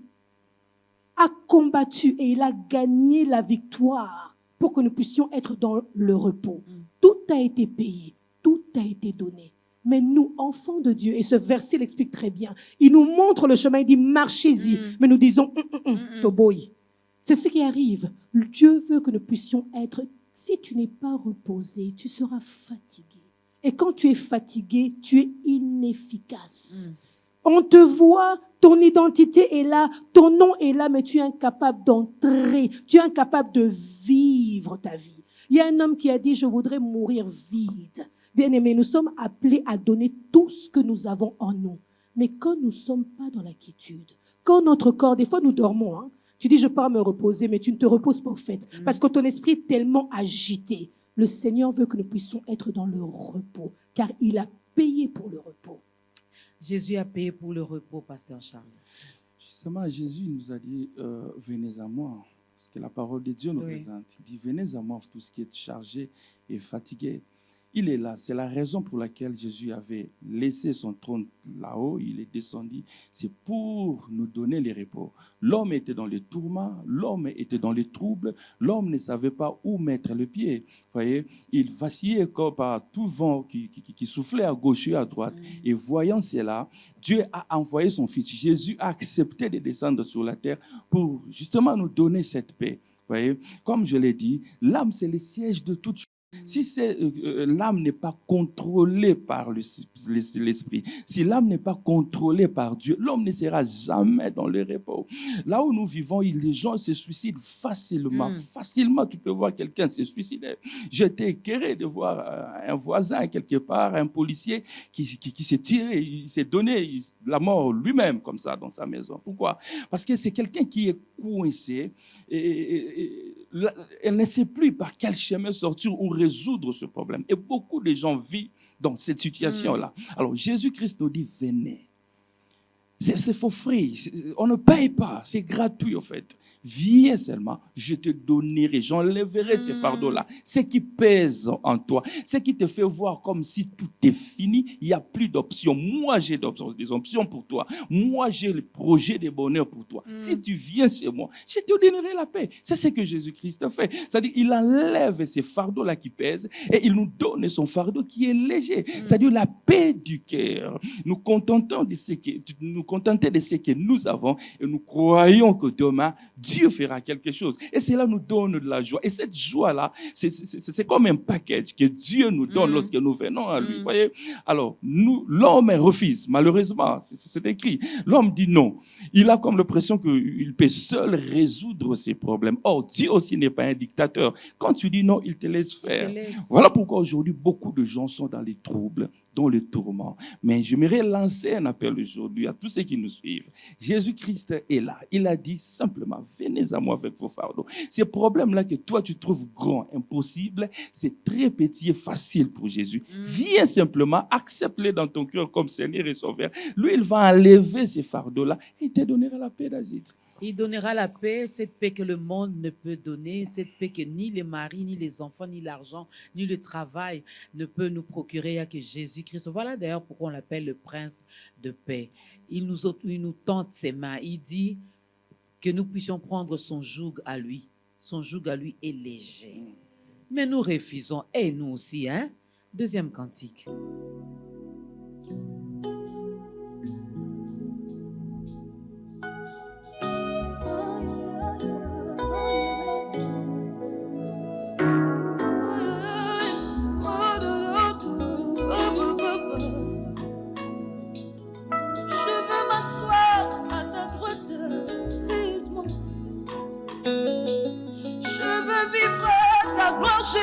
et il a gagné la victoire pour que nous puissions être dans le repos. Tout a été payé, tout a été donné. Mais nous, enfants de Dieu, et ce verset l'explique très bien, il nous montre le chemin, il dit marchez-y, mais nous disons toboy. C'est ce qui arrive. Dieu veut que nous puissions être, si tu n'es pas reposé, tu seras fatigué. Et quand tu es fatigué, tu es inefficace. On te voit, ton identité est là, ton nom est là, mais tu es incapable d'entrer, tu es incapable de vivre ta vie. Il y a un homme qui a dit, je voudrais mourir vide. Bien-aimés, nous sommes appelés à donner tout ce que nous avons en nous. Mais quand nous ne sommes pas dans la quiétude, quand notre corps, des fois nous dormons, hein, tu dis, je pars me reposer, mais tu ne te reposes pas au fait, parce que ton esprit est tellement agité. Le Seigneur veut que nous puissions être dans le repos, car il a payé pour le repos. Jésus a payé pour le repos, pasteur Charles. Justement, Jésus nous a dit, venez à moi, parce que la parole de Dieu nous présente. Il dit, venez à moi, tous qui êtes chargés et fatigués. Il est là. C'est la raison pour laquelle Jésus avait laissé son trône là-haut. Il est descendu. C'est pour nous donner le repos. L'homme était dans les tourments. L'homme était dans les troubles. L'homme ne savait pas où mettre le pied. Vous voyez, il vacillait comme par tout vent qui soufflait à gauche et à droite. Et voyant cela, Dieu a envoyé son Fils. Jésus a accepté de descendre sur la terre pour justement nous donner cette paix. Vous voyez, comme je l'ai dit, l'âme, c'est le siège de toute chose. Si l'âme n'est pas contrôlée par l'esprit, si l'âme n'est pas contrôlée par Dieu, l'homme ne sera jamais dans le repos. Là où nous vivons, les gens se suicident facilement. Facilement, tu peux voir quelqu'un se suicider. J'étais écœuré de voir un voisin quelque part, un policier qui s'est tiré, il s'est donné la mort lui-même comme ça dans sa maison. Pourquoi? Parce que c'est quelqu'un qui est coincé et elle ne sait plus par quel chemin sortir ou résoudre ce problème. Et beaucoup de gens vivent dans cette situation-là. Alors, Jésus-Christ nous dit, venez. C'est for free. On ne paye pas. C'est gratuit, en fait. Viens seulement, je te donnerai, j'enlèverai ces fardeaux-là. Ce qui pèse en toi, ce qui te fait voir comme si tout est fini, il n'y a plus d'options. Moi, j'ai des options pour toi. Moi, j'ai le projet de bonheur pour toi. Si tu viens chez moi, je te donnerai la paix. C'est ce que Jésus-Christ a fait. C'est-à-dire, il enlève ces fardeaux-là qui pèsent et il nous donne son fardeau qui est léger. C'est-à-dire la paix du cœur. Nous contenter de ce que nous avons et nous croyons que demain, Dieu fera quelque chose. Et cela nous donne de la joie. Et cette joie-là, c'est comme un package que Dieu nous donne lorsque nous venons à lui. Voyez? Alors, l'homme refuse, malheureusement. C'est écrit. L'homme dit non. Il a comme l'impression qu'il peut seul résoudre ses problèmes. Or, Dieu aussi n'est pas un dictateur. Quand tu dis non, il te laisse faire. Voilà pourquoi aujourd'hui, beaucoup de gens sont dans les troubles, dans le tourment. Mais j'aimerais lancer un appel aujourd'hui à tous ceux qui nous suivent. Jésus-Christ est là. Il a dit simplement, venez à moi avec vos fardeaux. Ces problèmes-là que toi tu trouves grands, impossibles, c'est très petit et facile pour Jésus. Viens simplement, accepte-les dans ton cœur comme Seigneur et Sauveur. Lui, il va enlever ces fardeaux-là et te donnera la paix d'Azit. Il donnera la paix, cette paix que le monde ne peut donner, cette paix que ni les maris, ni les enfants, ni l'argent, ni le travail ne peut nous procurer. Il n'y a que Jésus-Christ. Voilà d'ailleurs pourquoi on l'appelle le prince de paix. Il nous tend ses mains. Il dit que nous puissions prendre son joug à lui. Son joug à lui est léger. Mais nous refusons. Et nous aussi, hein? Deuxième cantique. Je veux vivre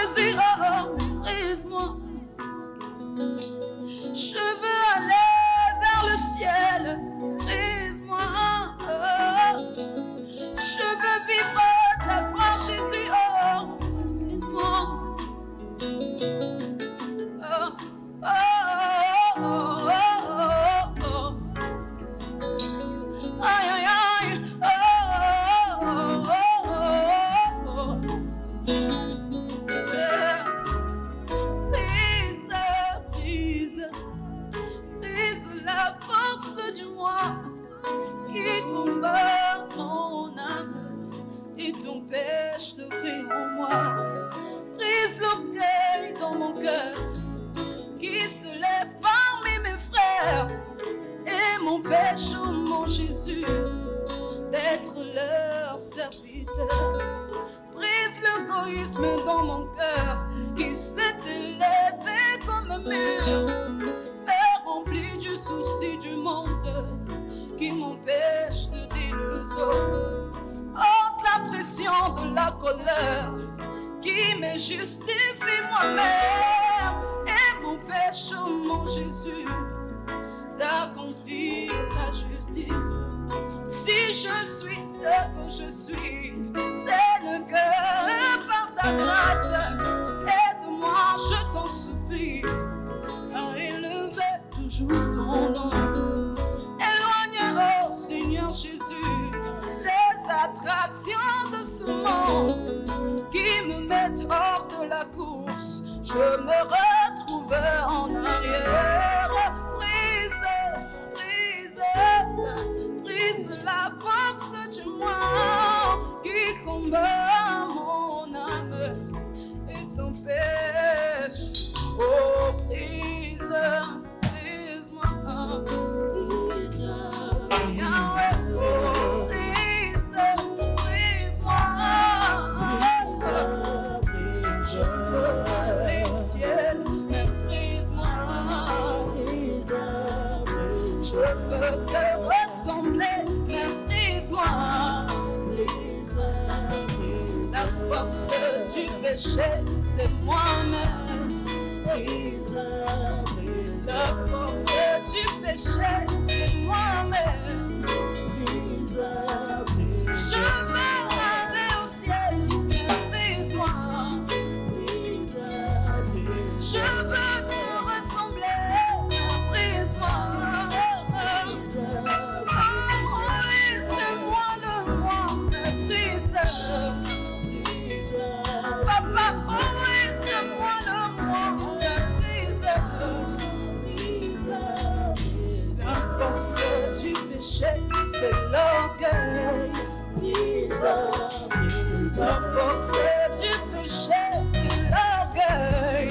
Jésus, oh, brise-moi. Je veux aller vers le ciel, brise-moi. Je veux vivre ta gloire, Jésus, oh, brise-moi. Oh, oh, oh, oh, oh, oh. Aïe, aïe, aïe, oh, oh, oh, oh, oh. Yeah. Brise la force du moi qui combat mon âme et t'empêche d'ouvrir en moi. Brise l'orgueil dans mon cœur qui se lève parmi mes frères et m'empêche, oh mon Jésus, d'être leur serviteur. Brise l'égoïsme dans mon cœur qui s'est élevé comme un mur et rempli du souci du monde qui m'empêche de dire aux autres. Ôte la pression de la colère qui me justifie moi-même et m'empêche, oh mon Jésus, d'accomplir ta justice. Si je suis ce que je suis, c'est le cœur par ta grâce. Aide-moi, je t'en supplie, à élever toujours ton nom. Éloigne, oh Seigneur Jésus, les attractions de ce monde qui me mettent hors de la course. Je me retrouve en arrière. Brise la force du moi qui combat mon âme et t'empêche. Oh, brise, brise-moi, brise, Yahweh, oh, brise, brise-moi, je veux aller au ciel, mais brise-moi, brise. Je veux te ressembler, mais brise-moi. La force du péché, c'est moi-même. La force du péché, c'est moi-même. Je veux aller au ciel, mais brise-moi. Je veux te ressembler, mais brise-moi. Papa, ouvre-moi le moi, brise. La force du péché, c'est l'orgueil. La force du péché, c'est l'orgueil.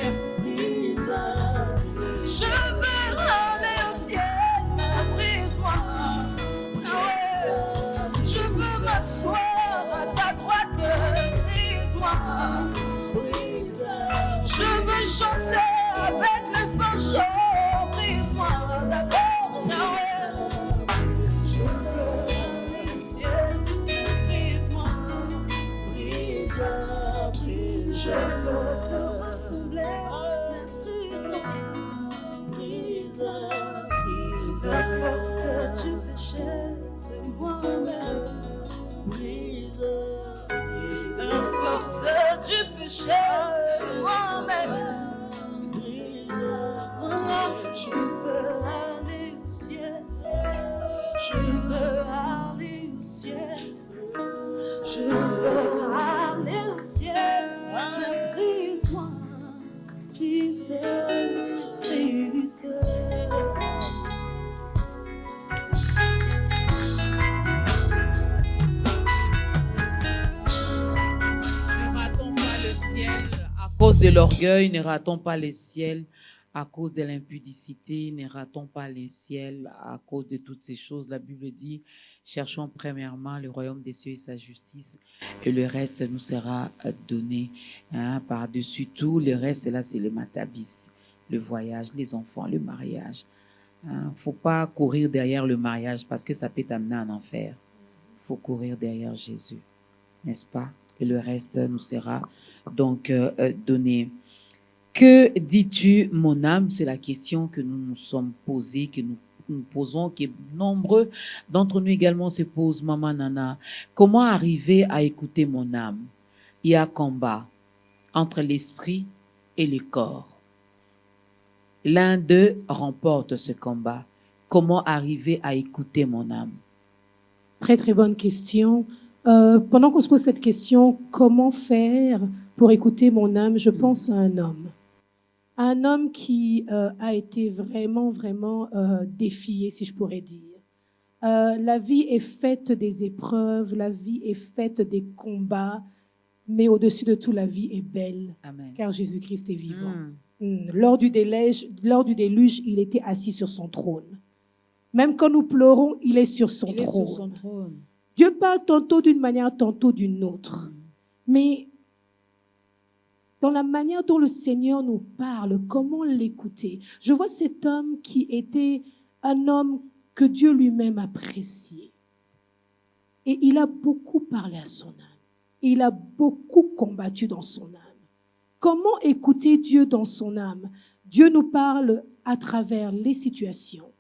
Je veux aller au ciel, brise-moi. Je veux m'asseoir à ta droite, brise-moi. Je veux chanter avec les anges, brise-moi d'abord, Yahweh. Je veux aller au ciel, brise-moi, brise. Je veux te ressembler, brise-moi, brise. La force du péché, c'est moi-même. Brise. La force du péché, c'est moi-même. Brise. Je veux aller au ciel. Je veux aller au ciel. Je veux aller au ciel. Mais brise-moi. Brise. Brise. À cause de l'orgueil, ne ratons pas le ciel. À cause de l'impudicité, ne ratons pas le ciel. À cause de toutes ces choses, la Bible dit, cherchons premièrement le royaume des cieux et sa justice, et le reste nous sera donné. Par-dessus tout, le reste, là, c'est le matabis, le voyage, les enfants, le mariage. Faut pas courir derrière le mariage parce que ça peut t'amener en enfer. Faut courir derrière Jésus, n'est-ce pas? et le reste nous sera donc donné. Que dis-tu, mon âme? C'est la question que nous nous sommes posée, que nous posons, que nombreux d'entre nous également se posent, Maman Nana. Comment arriver à écouter mon âme? Il y a combat entre l'esprit et le corps. L'un d'eux remporte ce combat. Comment arriver à écouter mon âme? Très, très bonne question. Pendant qu'on se pose cette question, comment faire pour écouter mon âme, je pense à un homme. Un homme qui a été vraiment, vraiment défié, si je pourrais dire. La vie est faite des épreuves, la vie est faite des combats, mais au-dessus de tout, la vie est belle, Amen. car Jésus-Christ est vivant. Lors du déluge, il était assis sur son trône. Même quand nous pleurons, il est sur son trône. Dieu parle tantôt d'une manière, tantôt d'une autre. Mais dans la manière dont le Seigneur nous parle, comment l'écouter? Je vois cet homme qui était un homme que Dieu lui-même appréciait. Et il a beaucoup parlé à son âme. Il a beaucoup combattu dans son âme. Comment écouter Dieu dans son âme? Dieu nous parle à travers les situations.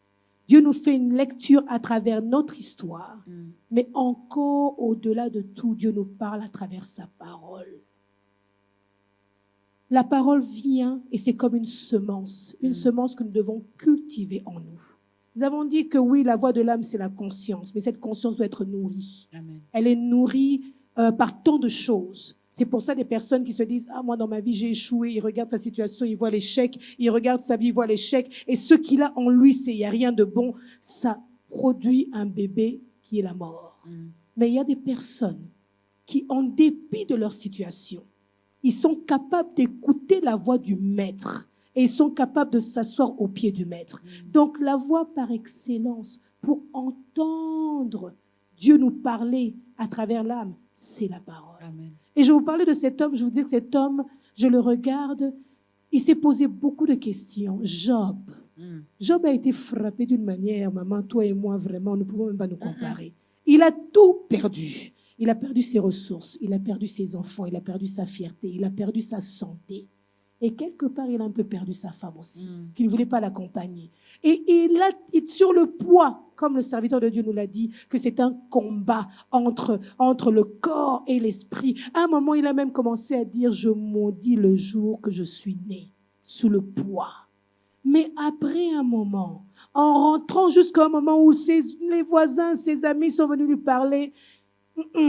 Dieu nous fait une lecture à travers notre histoire. Mais encore au-delà de tout, Dieu nous parle à travers sa parole. La parole vient et c'est comme une semence que nous devons cultiver en nous. Nous avons dit que oui, la voix de l'âme, c'est la conscience, mais cette conscience doit être nourrie. Amen. Elle est nourrie par tant de choses. C'est pour ça des personnes qui se disent « Ah, moi, dans ma vie, j'ai échoué. » Ils regardent sa situation, ils voient l'échec. Ils regardent sa vie, ils voient l'échec. Et ce qu'il a en lui, c'est il n'y a rien de bon. Ça produit un bébé qui est la mort. Mais il y a des personnes qui, en dépit de leur situation, ils sont capables d'écouter la voix du maître et ils sont capables de s'asseoir au pied du maître. Donc, la voix par excellence pour entendre Dieu nous parler à travers l'âme, c'est la parole. Amen. Et je vais vous parler de cet homme, je vous dis que cet homme, je le regarde, il s'est posé beaucoup de questions. Job. Job a été frappé d'une manière, maman, toi et moi, vraiment, nous ne pouvons même pas nous comparer. Il a tout perdu. Il a perdu ses ressources, il a perdu ses enfants, il a perdu sa fierté, il a perdu sa santé. Et quelque part, il a un peu perdu sa femme aussi, qui ne voulait pas l'accompagner. Et il est sur le poids, comme le serviteur de Dieu nous l'a dit, que c'est un combat entre le corps et l'esprit. À un moment, il a même commencé à dire « Je maudis le jour que je suis né, sous le poids ». Mais après un moment, en rentrant jusqu'à un moment où les voisins, ses amis sont venus lui parler,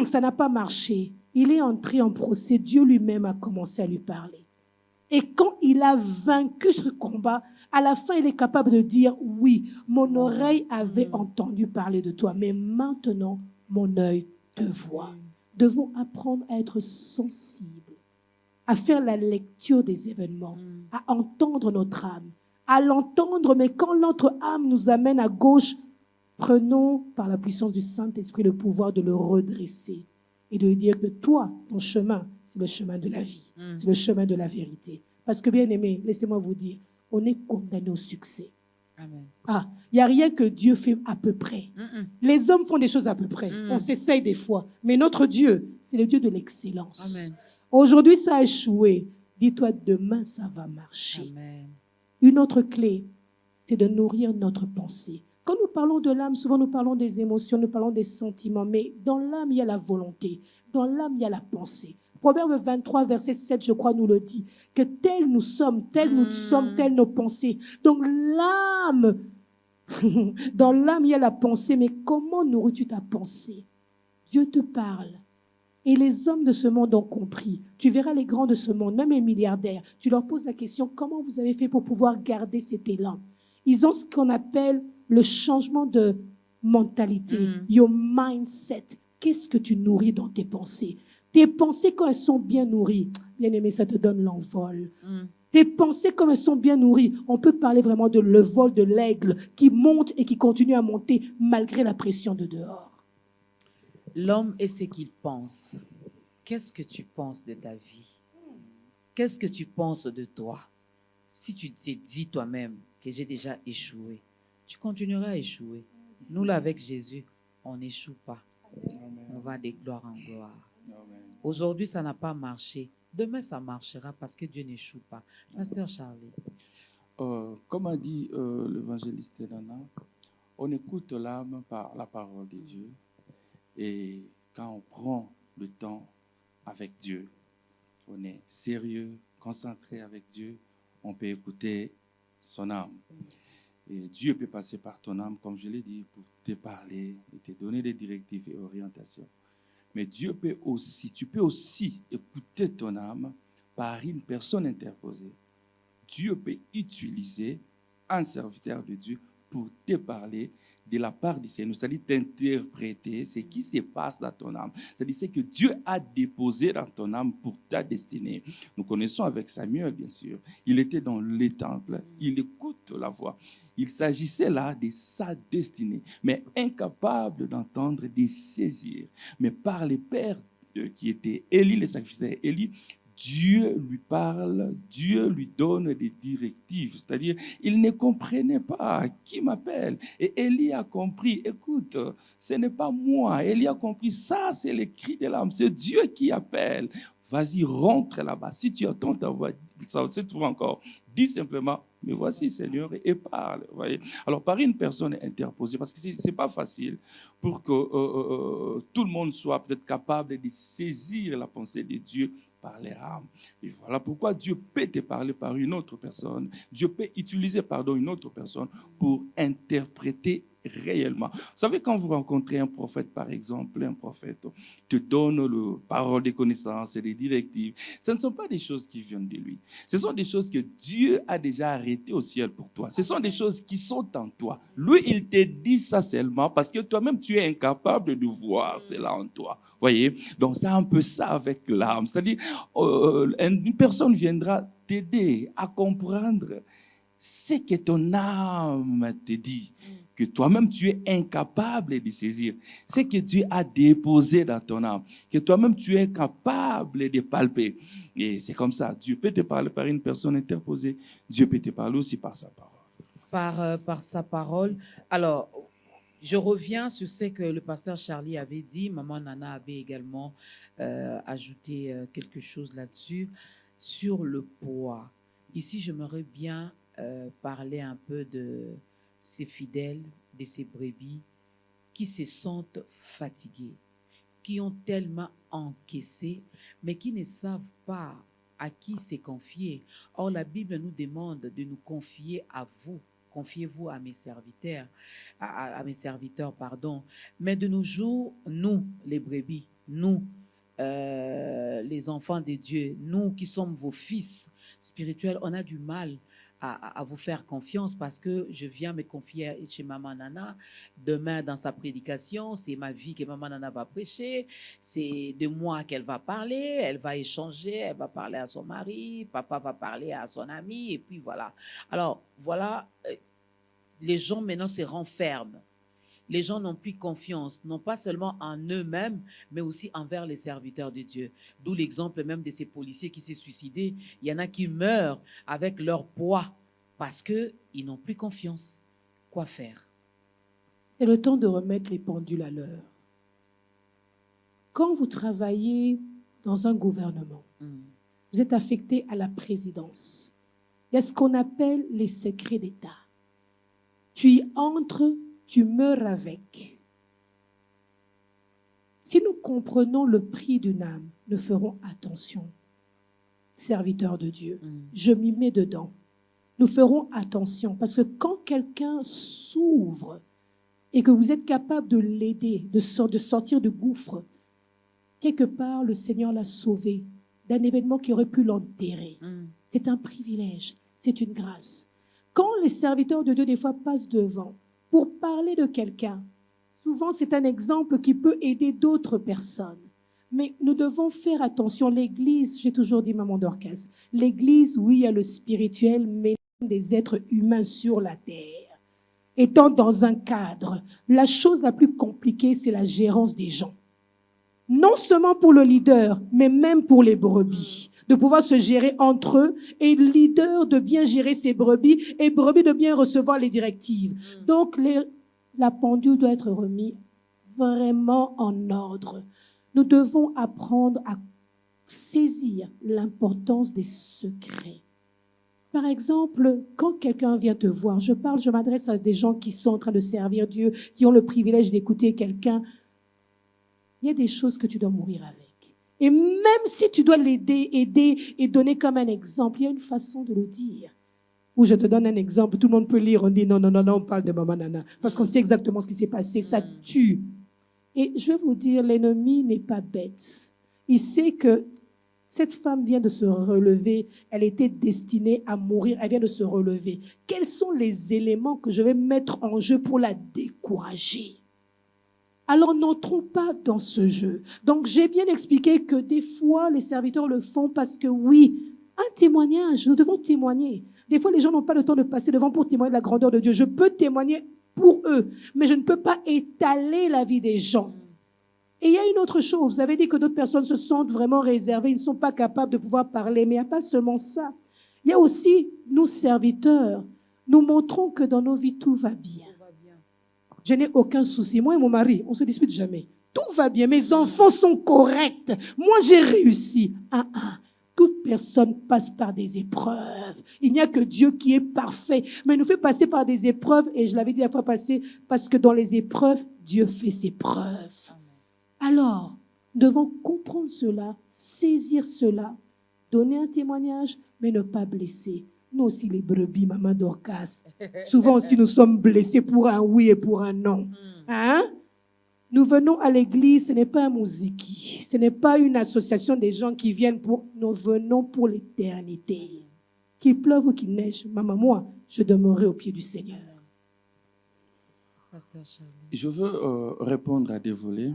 ça n'a pas marché. Il est entré en procès. Dieu lui-même a commencé à lui parler. Et quand il a vaincu ce combat, à la fin, il est capable de dire, oui, mon oreille avait entendu parler de toi, mais maintenant, mon œil te voit. Devons apprendre à être sensibles, à faire la lecture des événements, à entendre notre âme, à l'entendre, mais quand notre âme nous amène à gauche, prenons par la puissance du Saint-Esprit le pouvoir de le redresser et de dire que toi, ton chemin, c'est le chemin de la vie, c'est le chemin de la vérité. Parce que bien aimé, laissez-moi vous dire, on est condamné au succès. Amen. Ah, il n'y a rien que Dieu fait à peu près. Les hommes font des choses à peu près. On s'essaye des fois. Mais notre Dieu, c'est le Dieu de l'excellence. Aujourd'hui, ça a échoué. Dis-toi, demain, ça va marcher. Amen. Une autre clé, c'est de nourrir notre pensée. Quand nous parlons de l'âme, souvent nous parlons des émotions, nous parlons des sentiments, mais dans l'âme, il y a la volonté. Dans l'âme, il y a la pensée. Proverbe 23, verset 7, je crois, nous le dit, que tels nous sommes, telles nos pensées. Donc l'âme, dans l'âme, il y a la pensée, mais comment nourris-tu ta pensée? Dieu te parle. Et les hommes de ce monde ont compris. Tu verras les grands de ce monde, même les milliardaires. Tu leur poses la question, comment vous avez fait pour pouvoir garder cet élan? Ils ont ce qu'on appelle le changement de mentalité, your mindset. Qu'est-ce que tu nourris dans tes pensées? Tes pensées, quand elles sont bien nourries, bien aimé, ça te donne l'envol. Tes pensées, quand elles sont bien nourries, on peut parler vraiment de le vol de l'aigle qui monte et qui continue à monter malgré la pression de dehors. L'homme est ce qu'il pense. Qu'est-ce que tu penses de ta vie? Qu'est-ce que tu penses de toi? Si tu t'es dit toi-même que j'ai déjà échoué, tu continueras à échouer. Nous, là, avec Jésus, on n'échoue pas. Amen. On va de gloire en gloire. Amen. Aujourd'hui, ça n'a pas marché. Demain, ça marchera parce que Dieu n'échoue pas. Pasteur Charlie. Comme a dit l'évangéliste Nana, on écoute l'âme par la parole de Dieu. Et quand on prend le temps avec Dieu, on est sérieux, concentré avec Dieu, on peut écouter son âme. Et Dieu peut passer par ton âme, comme je l'ai dit, pour te parler et te donner des directives et orientations. Mais tu peux aussi écouter ton âme par une personne interposée. Dieu peut utiliser un serviteur de Dieu pour te parler de la part du Seigneur, c'est-à-dire t'interpréter ce qui se passe dans ton âme. C'est-à-dire ce que Dieu a déposé dans ton âme pour ta destinée. Nous connaissons avec Samuel, bien sûr. Il était dans les temples, il écoute la voix. Il s'agissait là de sa destinée, mais incapable d'entendre, de saisir. Mais par les pères qui étaient Élie, les sacrificateurs Élie, Dieu lui parle, Dieu lui donne des directives. C'est-à-dire, il ne comprenait pas qui m'appelle. Et Élie a compris, écoute, ce n'est pas moi. Élie a compris, ça c'est le cri de l'âme, c'est Dieu qui appelle. Vas-y, rentre là-bas. Si tu entends ta voix, cette fois encore, dis simplement, mais voici Seigneur, et parle. Voyez. Alors, par une personne interposée, parce que ce n'est pas facile pour que tout le monde soit peut-être capable de saisir la pensée de Dieu par les âmes. Et voilà pourquoi Dieu peut te parler par une autre personne. Dieu peut utiliser, une autre personne pour interpréter réellement. Vous savez, quand vous rencontrez un prophète, par exemple, un prophète te donne la parole de connaissance et des directives, ce ne sont pas des choses qui viennent de lui. Ce sont des choses que Dieu a déjà arrêtées au ciel pour toi. Ce sont des choses qui sont en toi. Lui, il te dit ça seulement parce que toi-même, tu es incapable de voir cela en toi. Voyez? Donc, c'est un peu ça avec l'âme. C'est-à-dire, une personne viendra t'aider à comprendre ce que ton âme te dit, que toi-même tu es incapable de saisir, ce que Dieu a déposé dans ton âme, que toi-même tu es incapable de palper. Et c'est comme ça, Dieu peut te parler par une personne interposée, Dieu peut te parler aussi par sa parole. Par sa parole. Alors, je reviens sur ce que le pasteur Charlie avait dit. Maman Nana avait également ajouté quelque chose là-dessus, sur le poids. Ici, j'aimerais bien parler un peu de ces fidèles, de ces brebis qui se sentent fatigués, qui ont tellement encaissé, mais qui ne savent pas à qui se confier. Or, la Bible nous demande de nous confier à vous. Confiez-vous à mes serviteurs, à mes serviteurs, pardon. Mais de nos jours, nous, les brebis, nous, les enfants de Dieu, nous qui sommes vos fils spirituels, on a du mal à vous faire confiance parce que je viens me confier chez Maman Nana. Demain, dans sa prédication, c'est ma vie que Maman Nana va prêcher. C'est de moi qu'elle va parler. Elle va échanger. Elle va parler à son mari. Papa va parler à son ami. Et puis voilà. Alors, voilà, les gens maintenant se renferment. Les gens n'ont plus confiance, non pas seulement en eux-mêmes, mais aussi envers les serviteurs de Dieu. D'où l'exemple même de ces policiers qui s'est suicidé. Il y en a qui meurent avec leur poids parce qu'ils n'ont plus confiance. Quoi faire? C'est le temps de remettre les pendules à l'heure. Quand vous travaillez dans un gouvernement, vous êtes affecté à la présidence. Il y a ce qu'on appelle les secrets d'État. Tu y entres, tu meurs avec. Si nous comprenons le prix d'une âme, nous ferons attention. Serviteurs de Dieu, je m'y mets dedans. Nous ferons attention parce que quand quelqu'un s'ouvre et que vous êtes capable de l'aider, de sortir du gouffre, quelque part, le Seigneur l'a sauvé d'un événement qui aurait pu l'enterrer. C'est un privilège, c'est une grâce. Quand les serviteurs de Dieu, des fois, passent devant, pour parler de quelqu'un, souvent c'est un exemple qui peut aider d'autres personnes. Mais nous devons faire attention. L'Église, j'ai toujours dit, Maman Dorcas, l'Église, oui, il y a le spirituel, mais des êtres humains sur la terre. Étant dans un cadre, la chose la plus compliquée, c'est la gérance des gens. Non seulement pour le leader, mais même pour les brebis. De pouvoir se gérer entre eux et le leader de bien gérer ses brebis et brebis de bien recevoir les directives. Donc, la pendule doit être remise vraiment en ordre. Nous devons apprendre à saisir l'importance des secrets. Par exemple, quand quelqu'un vient te voir, je m'adresse à des gens qui sont en train de servir Dieu, qui ont le privilège d'écouter quelqu'un. Il y a des choses que tu dois mourir avec. Et même si tu dois l'aider, aider et donner comme un exemple, il y a une façon de le dire. Ou je te donne un exemple, tout le monde peut lire, on dit non, on parle de maman nana. Parce qu'on sait exactement ce qui s'est passé, ça tue. Et je vais vous dire, l'ennemi n'est pas bête. Il sait que cette femme vient de se relever, elle était destinée à mourir, elle vient de se relever. Quels sont les éléments que je vais mettre en jeu pour la décourager? Alors n'entrons pas dans ce jeu. Donc j'ai bien expliqué que des fois les serviteurs le font parce que oui, un témoignage, nous devons témoigner. Des fois les gens n'ont pas le temps de passer devant pour témoigner de la grandeur de Dieu. Je peux témoigner pour eux, mais je ne peux pas étaler la vie des gens. Et il y a une autre chose, vous avez dit que d'autres personnes se sentent vraiment réservées, ils ne sont pas capables de pouvoir parler, mais il n'y a pas seulement ça. Il y a aussi, nous serviteurs, nous montrons que dans nos vies, tout va bien. Je n'ai aucun souci. Moi et mon mari, on ne se dispute jamais. Tout va bien, mes enfants sont corrects. Moi, j'ai réussi. Toute personne passe par des épreuves. Il n'y a que Dieu qui est parfait. Mais il nous fait passer par des épreuves, et je l'avais dit la fois passée, parce que dans les épreuves, Dieu fait ses preuves. Alors, nous devons comprendre cela, saisir cela, donner un témoignage, mais ne pas blesser. Nous aussi, les brebis, maman Dorcas, souvent aussi nous sommes blessés pour un oui et pour un non. Hein? Nous venons à l'église, ce n'est pas un mousiki, ce n'est pas une association des gens qui viennent pour... Nous venons pour l'éternité. Qu'il pleuve ou qu'il neige, maman, moi, je demeurerai au pied du Seigneur. Je veux répondre à des volets.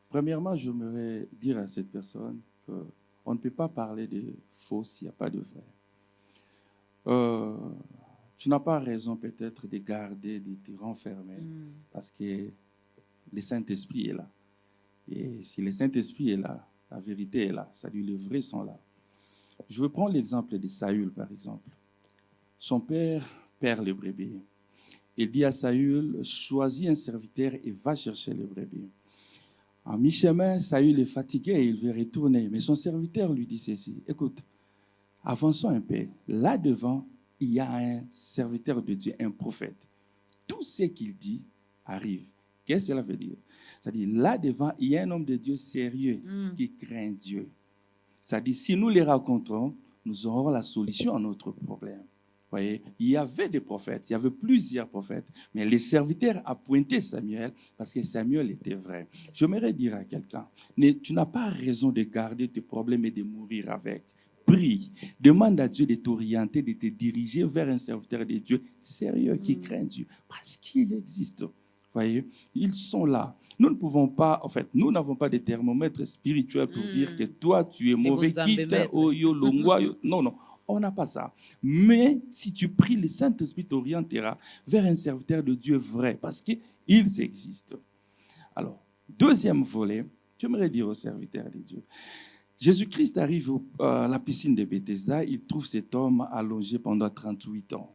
Premièrement, j'aimerais dire à cette personne qu'on ne peut pas parler de faux s'il n'y a pas de vrai. Tu n'as pas raison peut-être de garder, de te renfermer, parce que le Saint-Esprit est là. Et si le Saint-Esprit est là, la vérité est là, c'est-à-dire les vrais sont là. Je veux prendre l'exemple de Saül, par exemple. Son père perd les brebis. Il dit à Saül, choisis un serviteur et va chercher les brebis. En mi-chemin, Saül est fatigué et il veut retourner. Mais son serviteur lui dit ceci, écoute, avançons un peu. Là devant, il y a un serviteur de Dieu, un prophète. Tout ce qu'il dit arrive. Qu'est-ce que cela veut dire? C'est-à-dire, là devant, il y a un homme de Dieu sérieux qui craint Dieu. C'est-à-dire, si nous les rencontrons, nous aurons la solution à notre problème. Voyez, il y avait des prophètes, il y avait plusieurs prophètes, mais les serviteurs ont pointé Samuel parce que Samuel était vrai. J'aimerais dire à quelqu'un, tu n'as pas raison de garder tes problèmes et de mourir avec. Prie, demande à Dieu de t'orienter, de te diriger vers un serviteur de Dieu sérieux qui craint Dieu parce qu'il existe. Voyez, ils sont là. Nous ne pouvons pas, en fait, nous n'avons pas de thermomètre spirituel pour dire que toi, tu es mauvais, quitte au yo, longwa, non, non. On n'a pas ça. Mais si tu pries, le Saint-Esprit t'orientera vers un serviteur de Dieu vrai, parce qu'ils existent. Alors, deuxième volet, j'aimerais dire aux serviteurs de Dieu. Jésus-Christ arrive à la piscine de Bethesda, il trouve cet homme allongé pendant 38 ans.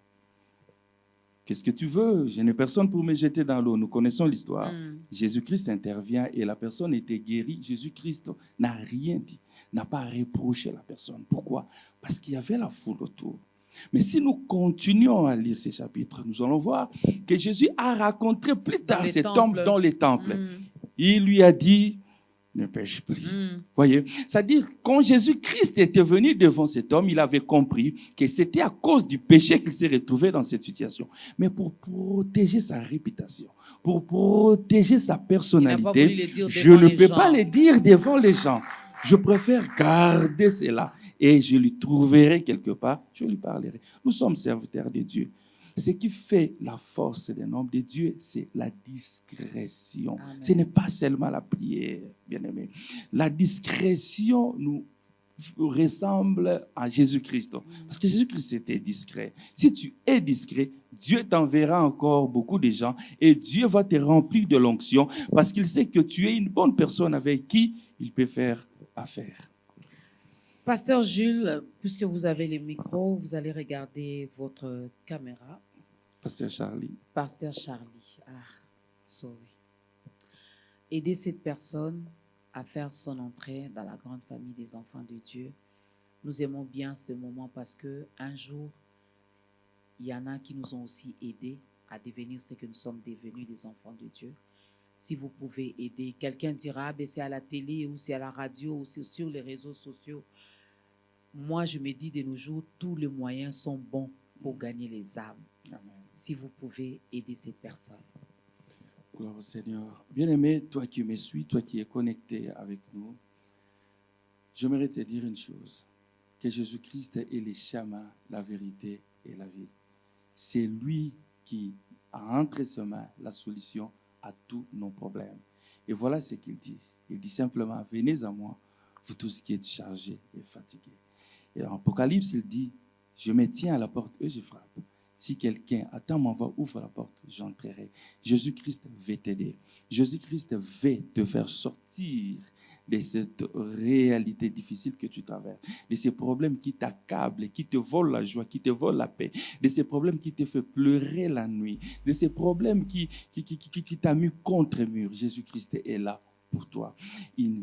Qu'est-ce que tu veux? Je n'ai personne pour me jeter dans l'eau. Nous connaissons l'histoire. Jésus-Christ intervient et la personne était guérie. Jésus-Christ n'a rien dit, n'a pas reproché la personne. Pourquoi? Parce qu'il y avait la foule autour. Mais si nous continuons à lire ces chapitres, nous allons voir que Jésus a rencontré plus tard cet homme dans les temples. Il lui a dit, ne pêche plus. Voyez, c'est-à-dire, quand Jésus-Christ était venu devant cet homme, il avait compris que c'était à cause du péché qu'il s'est retrouvé dans cette situation. Mais pour protéger sa réputation, pour protéger sa personnalité, je ne peux pas le dire devant les gens. Je préfère garder cela et je lui trouverai quelque part, je lui parlerai. Nous sommes serviteurs de Dieu. Ce qui fait la force d'un homme de Dieu, c'est la discrétion. Amen. Ce n'est pas seulement la prière, bien-aimé. La discrétion nous ressemble à Jésus-Christ. Parce que Jésus-Christ était discret. Si tu es discret, Dieu t'enverra encore beaucoup de gens et Dieu va te remplir de l'onction parce qu'il sait que tu es une bonne personne avec qui il peut faire affaire. Pasteur Jules, puisque vous avez les micros, vous allez regarder votre caméra. Pasteur Charlie. Pasteur Charlie. Sorry. Aider cette personne à faire son entrée dans la grande famille des enfants de Dieu. Nous aimons bien ce moment parce que un jour, il y en a qui nous ont aussi aidés à devenir ce que nous sommes devenus, des enfants de Dieu. Si vous pouvez aider, quelqu'un dira, ah, c'est à la télé ou c'est à la radio ou c'est sur les réseaux sociaux. Moi, je me dis de nos jours, tous les moyens sont bons pour gagner les âmes. Amen. Si vous pouvez aider ces personnes. Gloire au Seigneur. Bien-aimé, toi qui me suis, toi qui es connecté avec nous, j'aimerais te dire une chose, que Jésus-Christ est le chemin, la vérité et la vie. C'est lui qui a entre ses mains la solution à tous nos problèmes. Et voilà ce qu'il dit. Il dit simplement, venez à moi, vous tous qui êtes chargés et fatigués. Et en Apocalypse, il dit, je me tiens à la porte et je frappe. Si quelqu'un attend ma voix, ouvre la porte, j'entrerai. Jésus-Christ veut t'aider. Jésus-Christ veut te faire sortir de cette réalité difficile que tu traverses, de ces problèmes qui t'accablent, qui te volent la joie, qui te volent la paix, de ces problèmes qui te font pleurer la nuit, de ces problèmes qui t'a mis contre mur. Jésus-Christ est là pour toi.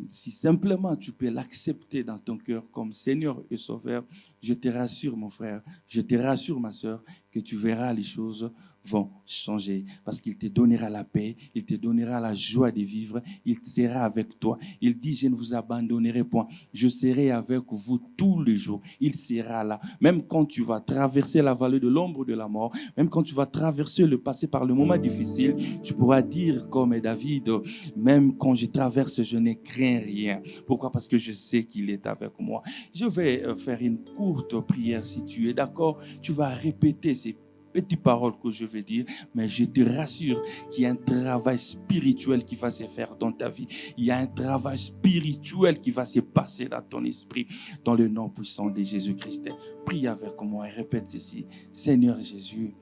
Si simplement tu peux l'accepter dans ton cœur comme Seigneur et Sauveur, je te rassure mon frère, je te rassure ma soeur, que tu verras les choses vont changer parce qu'il te donnera la paix, il te donnera la joie de vivre, il sera avec toi. Il dit, je ne vous abandonnerai point, je serai avec vous tous les jours. Il sera là. Même quand tu vas traverser la vallée de l'ombre de la mort, même quand tu vas traverser passer par le moment difficile, tu pourras dire comme David, même quand je traverse, je ne crains rien. Pourquoi? Parce que je sais qu'il est avec moi. Je vais faire une courte prière. Si tu es d'accord, tu vas répéter ces petites paroles que je vais dire, mais je te rassure qu'il y a un travail spirituel qui va se faire dans ta vie. Il y a un travail spirituel qui va se passer dans ton esprit, dans le nom puissant de Jésus-Christ. Prie avec moi et répète ceci. Seigneur Jésus,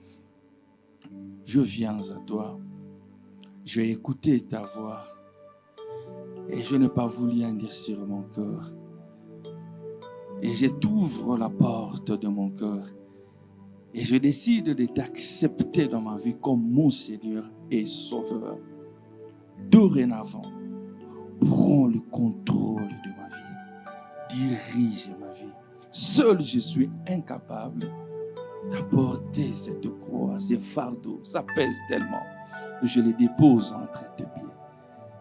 je viens à toi. Je vais écouter ta voix et je n'ai pas voulu en dire sur mon cœur. Et je t'ouvre la porte de mon cœur. Et je décide de t'accepter dans ma vie comme mon Seigneur et Sauveur. Dorénavant, prends le contrôle de ma vie. Dirige ma vie. Seul je suis incapable d'apporter cette croix, ces fardeaux. Ça pèse tellement. Je les dépose entre tes pieds.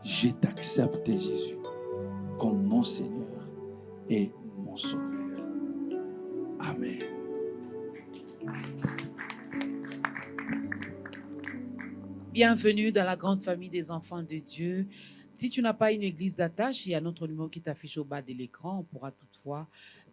Je t'accepte, Jésus, comme mon Seigneur et mon Sauveur. Amen. Bienvenue dans la grande famille des enfants de Dieu. Si tu n'as pas une église d'attache, il y a notre numéro qui t'affiche au bas de l'écran. On pourra toutefois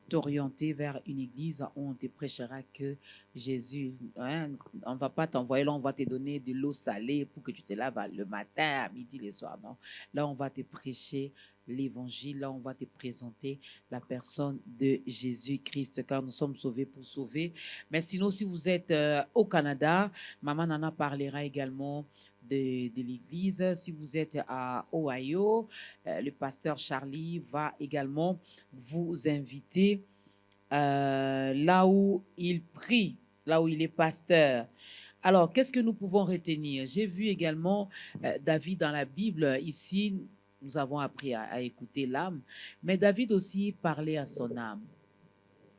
t'orienter vers une église où on te prêchera que Jésus, on ne va pas t'envoyer là, on va te donner de l'eau salée pour que tu te laves le matin, à midi, le soir. Non, là, on va te prêcher l'évangile, là, on va te présenter la personne de Jésus-Christ, car nous sommes sauvés pour sauver. Mais sinon, si vous êtes au Canada, Maman Nana parlera également de l'église. Si vous êtes à Ohio, le pasteur Charlie va également vous inviter là où il prie, là où il est pasteur. Alors, qu'est-ce que nous pouvons retenir? J'ai vu également David dans la Bible. Ici, nous avons appris à écouter l'âme, mais David aussi parlait à son âme.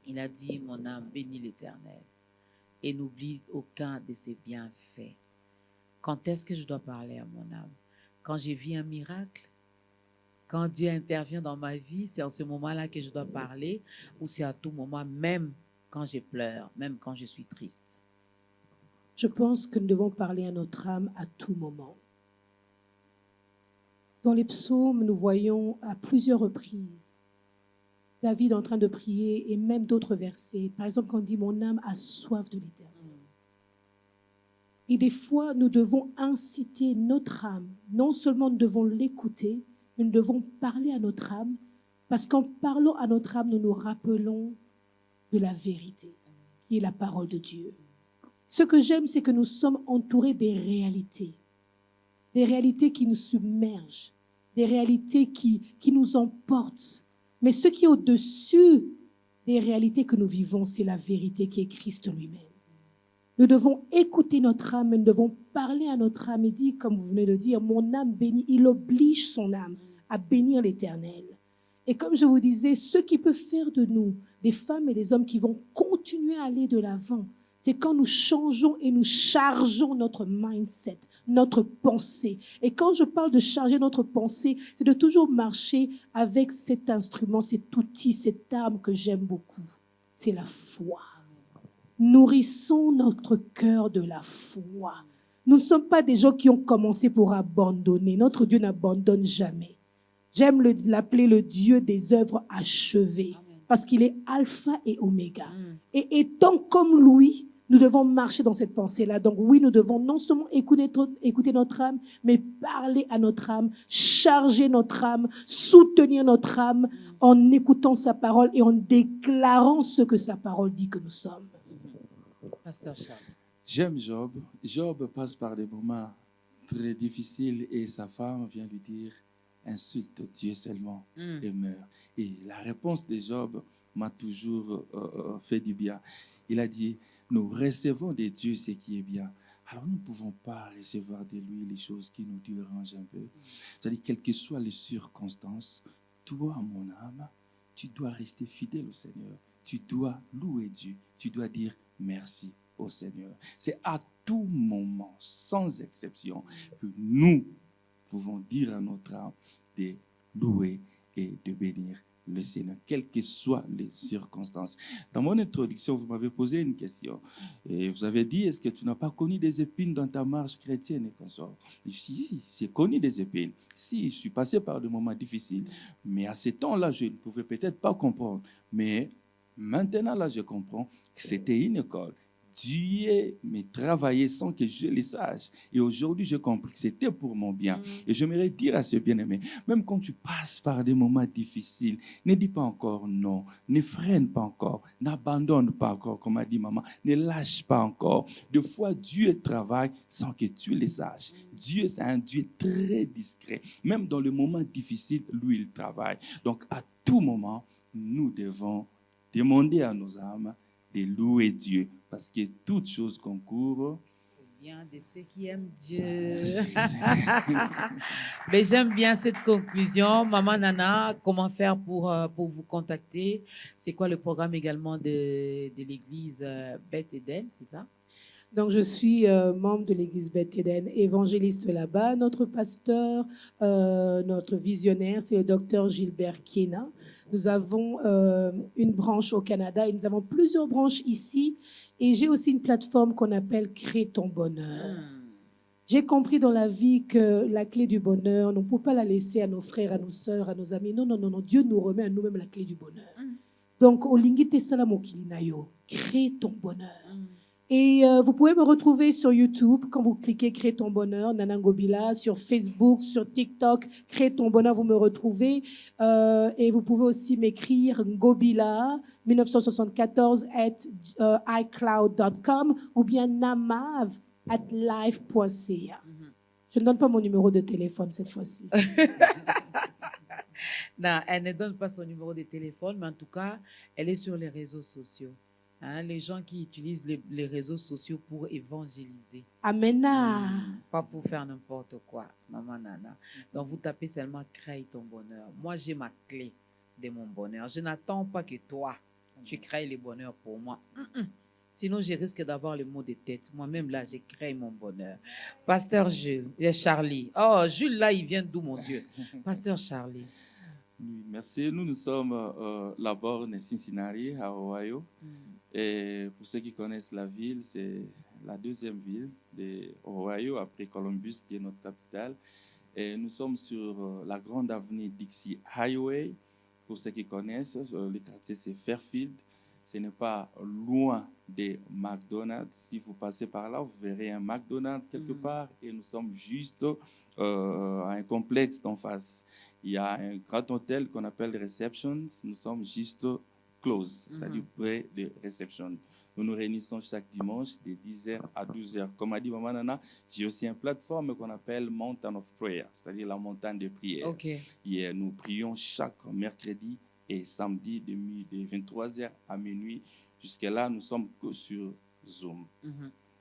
Il a dit, mon âme, bénis l'Éternel et n'oublie aucun de ses bienfaits. Quand est-ce que je dois parler à mon âme? Quand j'ai vu un miracle? Quand Dieu intervient dans ma vie, c'est en ce moment-là que je dois parler, ou c'est à tout moment, même quand je pleure, même quand je suis triste? Je pense que nous devons parler à notre âme à tout moment. Dans les psaumes, nous voyons à plusieurs reprises David en train de prier et même d'autres versets. Par exemple, quand on dit « Mon âme a soif de l'Éternel ». Et des fois, nous devons inciter notre âme. Non seulement nous devons l'écouter, mais nous devons parler à notre âme, parce qu'en parlant à notre âme, nous nous rappelons de la vérité, qui est la parole de Dieu. Ce que j'aime, c'est que nous sommes entourés des réalités qui nous submergent, des réalités qui nous emportent. Mais ce qui est au-dessus des réalités que nous vivons, c'est la vérité qui est Christ lui-même. Nous devons écouter notre âme, nous devons parler à notre âme et dire, comme vous venez de dire, mon âme bénit, il oblige son âme à bénir l'Éternel. Et comme je vous disais, ce qui peut faire de nous des femmes et des hommes qui vont continuer à aller de l'avant, c'est quand nous changeons et nous chargeons notre mindset, notre pensée. Et quand je parle de charger notre pensée, c'est de toujours marcher avec cet instrument, cet outil, cette arme que j'aime beaucoup. C'est la foi. Nourrissons notre cœur de la foi. Nous ne sommes pas des gens qui ont commencé pour abandonner. Notre Dieu n'abandonne jamais. J'aime l'appeler le Dieu des œuvres achevées. Parce qu'il est alpha et oméga. Et étant comme lui, nous devons marcher dans cette pensée-là. Donc oui, nous devons non seulement écouter notre âme, mais parler à notre âme, charger notre âme, soutenir notre âme en écoutant sa parole et en déclarant ce que sa parole dit que nous sommes. Pasteur Charles. J'aime Job. Job passe par des moments très difficiles et sa femme vient lui dire insulte Dieu seulement et meurt. Et la réponse de Job m'a toujours fait du bien. Il a dit, nous recevons de Dieu ce qui est bien. Alors nous ne pouvons pas recevoir de lui les choses qui nous dérangent un peu. C'est-à-dire, quelles que soient les circonstances, toi, mon âme, tu dois rester fidèle au Seigneur. Tu dois louer Dieu. Tu dois dire merci au Seigneur. C'est à tout moment, sans exception, que nous pouvons dire à notre âme de louer et de bénir le Seigneur, quelles que soient les circonstances. Dans mon introduction, vous m'avez posé une question. Et vous avez dit, est-ce que tu n'as pas connu des épines dans ta marche chrétienne et consort? Si, j'ai connu des épines. Si, je suis passé par des moments difficiles. Mais à ce temps-là, je ne pouvais peut-être pas comprendre. Mais maintenant, là, je comprends que c'était une école. Dieu me travaillait sans que je le sache. Et aujourd'hui, je comprends que c'était pour mon bien. Et j'aimerais dire à ce bien-aimé, même quand tu passes par des moments difficiles, ne dis pas encore non, ne freine pas encore, n'abandonne pas encore, comme a dit maman, ne lâche pas encore. Des fois, Dieu travaille sans que tu le saches. Dieu, c'est un Dieu très discret. Même dans les moments difficiles, lui, il travaille. Donc, à tout moment, nous devons demander à nos âmes de louer Dieu, parce que toutes choses concourent au bien de ceux qui aiment Dieu. Mais j'aime bien cette conclusion. Maman Nana, comment faire pour vous contacter? C'est quoi le programme également de l'église Beth Eden, c'est ça? Donc, je suis membre de l'église Beth Eden, évangéliste là-bas. Notre pasteur, notre visionnaire, c'est le docteur Gilbert Kiena. Nous avons une branche au Canada et nous avons plusieurs branches ici. Et j'ai aussi une plateforme qu'on appelle Crée ton bonheur. J'ai compris dans la vie que la clé du bonheur, on ne peut pas la laisser à nos frères, à nos sœurs, à nos amis. Non, non, non, non. Dieu nous remet à nous-mêmes la clé du bonheur. Donc, au Lingite Salamokilinayo, crée ton bonheur. Et vous pouvez me retrouver sur YouTube quand vous cliquez Crée ton bonheur, Nana Ngobila, sur Facebook, sur TikTok, Crée ton bonheur, vous me retrouvez. Et vous pouvez aussi m'écrire Ngobila 1974 @icloud.com ou bien namav@live.ca. Je ne donne pas mon numéro de téléphone cette fois-ci. Non, elle ne donne pas son numéro de téléphone, mais en tout cas, elle est sur les réseaux sociaux. Hein, les gens qui utilisent les réseaux sociaux pour évangéliser. Amena. Pas pour faire n'importe quoi, maman Nana. Donc, vous tapez seulement « Crée ton bonheur ». Moi, j'ai ma clé de mon bonheur. Je n'attends pas que toi, tu crées le bonheur pour moi. Sinon, je risque d'avoir le mot de tête. Moi-même, là, j'ai créé mon bonheur. Pasteur Jules, Charlie. Oh, Jules, là, il vient d'où, mon Dieu? Pasteur Charlie. Oui, merci. Nous sommes là-bas à Cincinnati, à Ohio. Et pour ceux qui connaissent la ville, c'est la deuxième ville de Ohio, après Columbus, qui est notre capitale. Et nous sommes sur la grande avenue Dixie Highway. Pour ceux qui connaissent, le quartier, c'est Fairfield. Ce n'est pas loin des McDonald's. Si vous passez par là, vous verrez un McDonald's quelque part. Et nous sommes juste à un complexe d'en face. Il y a un grand hôtel qu'on appelle Receptions. Nous sommes juste close, c'est-à-dire près de Reception. Nous nous réunissons chaque dimanche de 10h à 12h. Comme a dit Maman Nana, j'ai aussi une plateforme qu'on appelle Mountain of Prayer, c'est-à-dire la montagne de prière. Et nous prions chaque mercredi et samedi de 23h à minuit. Jusque-là, nous sommes que sur Zoom.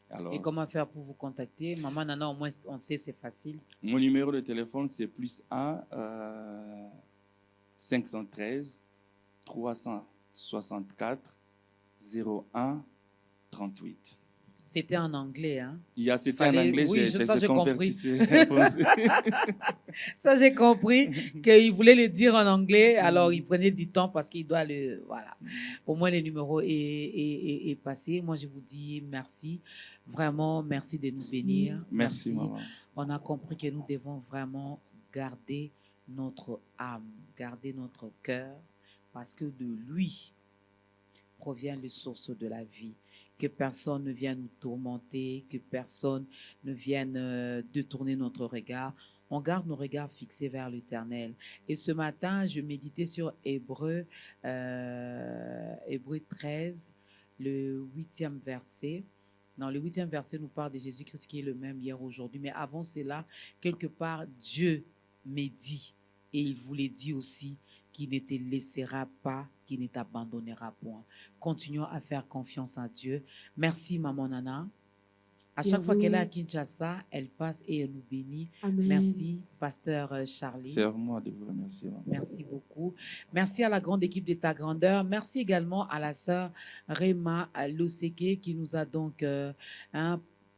Alors, Et comment faire pour vous contacter? Maman Nana, au moins, on sait, c'est facile. mon numéro de téléphone, c'est +1 513 364 01 38. C'était en anglais, hein? C'était en anglais, oui, j'ai j'ai compris. français. Ça, j'ai compris qu'il voulait le dire en anglais, alors il prenait du temps parce qu'il doit le... Voilà. Au moins, le numéro est passé. Moi, je vous dis merci. Vraiment, merci de nous bénir. Merci, maman. On a compris que nous devons vraiment garder notre âme, garder notre cœur, parce que de lui provient les sources de la vie. Que personne ne vienne nous tourmenter, que personne ne vienne détourner notre regard. On garde nos regards fixés vers l'Éternel. Et ce matin, je méditais sur Hébreu 13, le 8e verset. Dans le 8e verset, nous parle de Jésus-Christ qui est le même hier, aujourd'hui. Mais avant cela, quelque part, Dieu m'a dit, et il voulait dire aussi, qui ne te laissera pas, qui ne t'abandonnera point. Continuons à faire confiance en Dieu. Merci, Maman Nana. À chaque fois qu'elle est à Kinshasa, elle passe et elle nous bénit. Amen. Merci, Pasteur Charlie. C'est à moi de vous remercier, maman. Merci beaucoup. Merci à la grande équipe de Ta Grandeur. Merci également à la sœur Rema Loseke qui nous a donc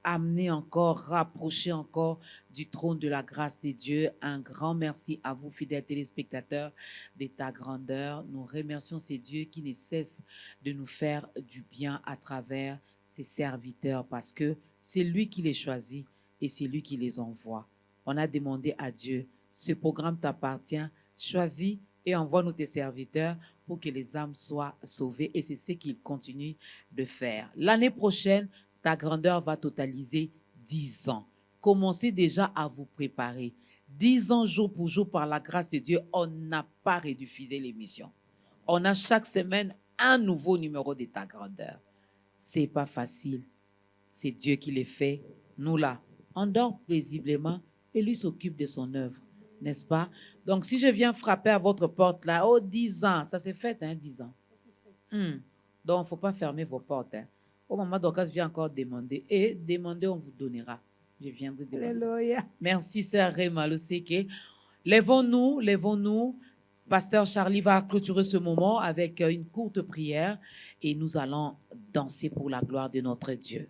amené encore, rapproché encore du trône de la grâce de Dieu. Un grand merci à vous, fidèles téléspectateurs de Ta Grandeur. Nous remercions ces dieux qui ne cessent de nous faire du bien à travers ses serviteurs parce que c'est lui qui les choisit et c'est lui qui les envoie. On a demandé à Dieu, ce programme t'appartient, choisis et envoie-nous tes serviteurs pour que les âmes soient sauvées et c'est ce qu'il continue de faire. L'année prochaine, Ta Grandeur va totaliser 10 ans. Commencez déjà à vous préparer. 10 ans jour pour jour par la grâce de Dieu, on n'a pas rediffusé l'émission. On a chaque semaine un nouveau numéro de Ta Grandeur. C'est pas facile. C'est Dieu qui les fait. Nous là, on dort paisiblement et lui s'occupe de son œuvre, n'est-ce pas? Donc si je viens frapper à votre porte là, 10 ans, ça s'est fait, 10 ans. Donc il ne faut pas fermer vos portes. Au moment d'occasion, je viens encore demander. Et demander, on vous donnera. Je viendrai demander. Alléluia. Merci, sœur Rema Loseke. Lèvons-nous, lèvons-nous. Pasteur Charlie va clôturer ce moment avec une courte prière et nous allons danser pour la gloire de notre Dieu.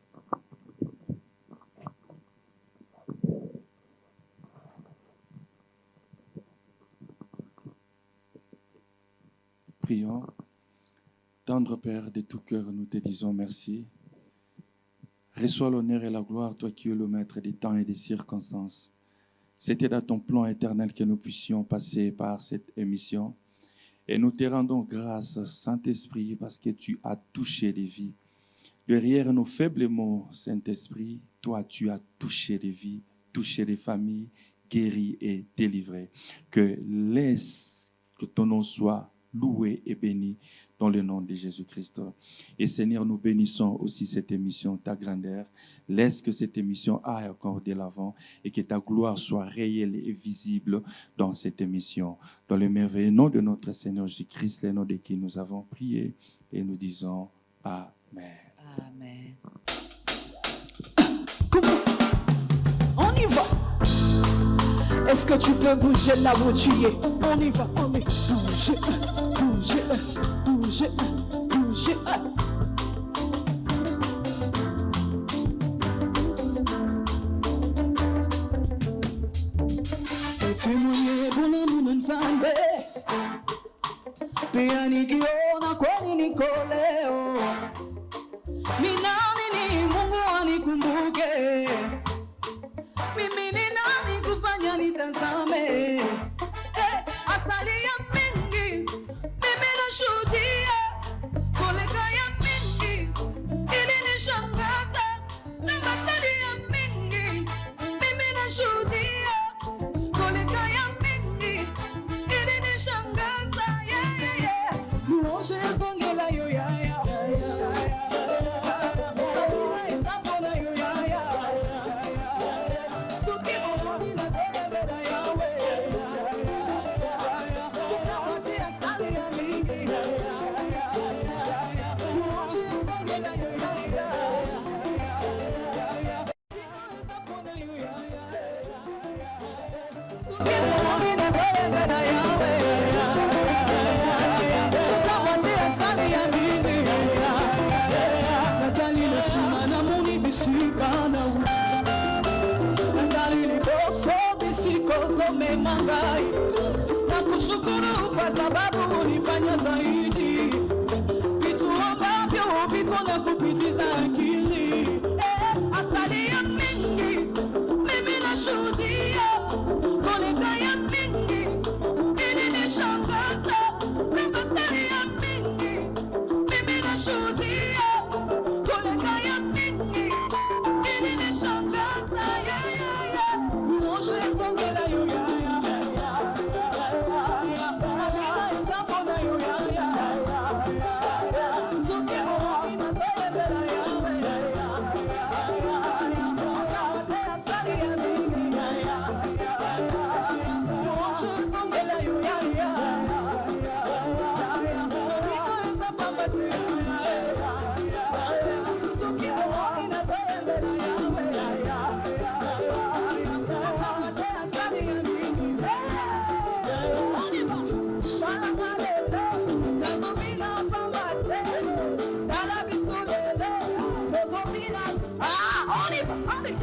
Prions. Tendre Père, de tout cœur, nous te disons merci. Reçois l'honneur et la gloire, toi qui es le maître des temps et des circonstances. C'était dans ton plan éternel que nous puissions passer par cette émission. Et nous te rendons grâce, Saint-Esprit, parce que tu as touché les vies. Derrière nos faibles mots, Saint-Esprit, toi, tu as touché les vies, touché les familles, guéri et délivré. Que ton nom soit loué et béni dans le nom de Jésus-Christ. Et Seigneur, nous bénissons aussi cette émission, Ta Grandeur. Laisse que cette émission aille encore de l'avant et que ta gloire soit réelle et visible dans cette émission. Dans le merveilleux nom de notre Seigneur Jésus-Christ, le nom de qui nous avons prié et nous disons Amen. Amen. Comment? On y va. Est-ce que tu peux bouger là où tu es? On y va, on y va. Bouger, bouger, bouger, bouger. Témoigner pour nous nous ensemble. Piani kiona kwani nikoleo. Minani ni Mungu anikumbuke. Mimi ni nani kufanya nitazame? Asali ya mingi, mimi nashuhudia. Koleka ya mingi, ili nishangaza. Sema asali ya mingi, mimi nashuhudia. Koleka ya mingi, ili nishangaza. Yeah, yeah, yeah. Nuoshe zongela yo, yeah, yeah. mema ngai. Nakushukuru kwa sababu ulifanya zaidi. Vitu ambavyo viko na kupitiza akili. Asali ya mingi, mimi nashuhudia. Koleka ya mingi, ilinishangaza. Asali ya mingi, mimi nashuhudia. Koleka ya mingi, ilinishangaza. Louange esongela yo ya. Allez,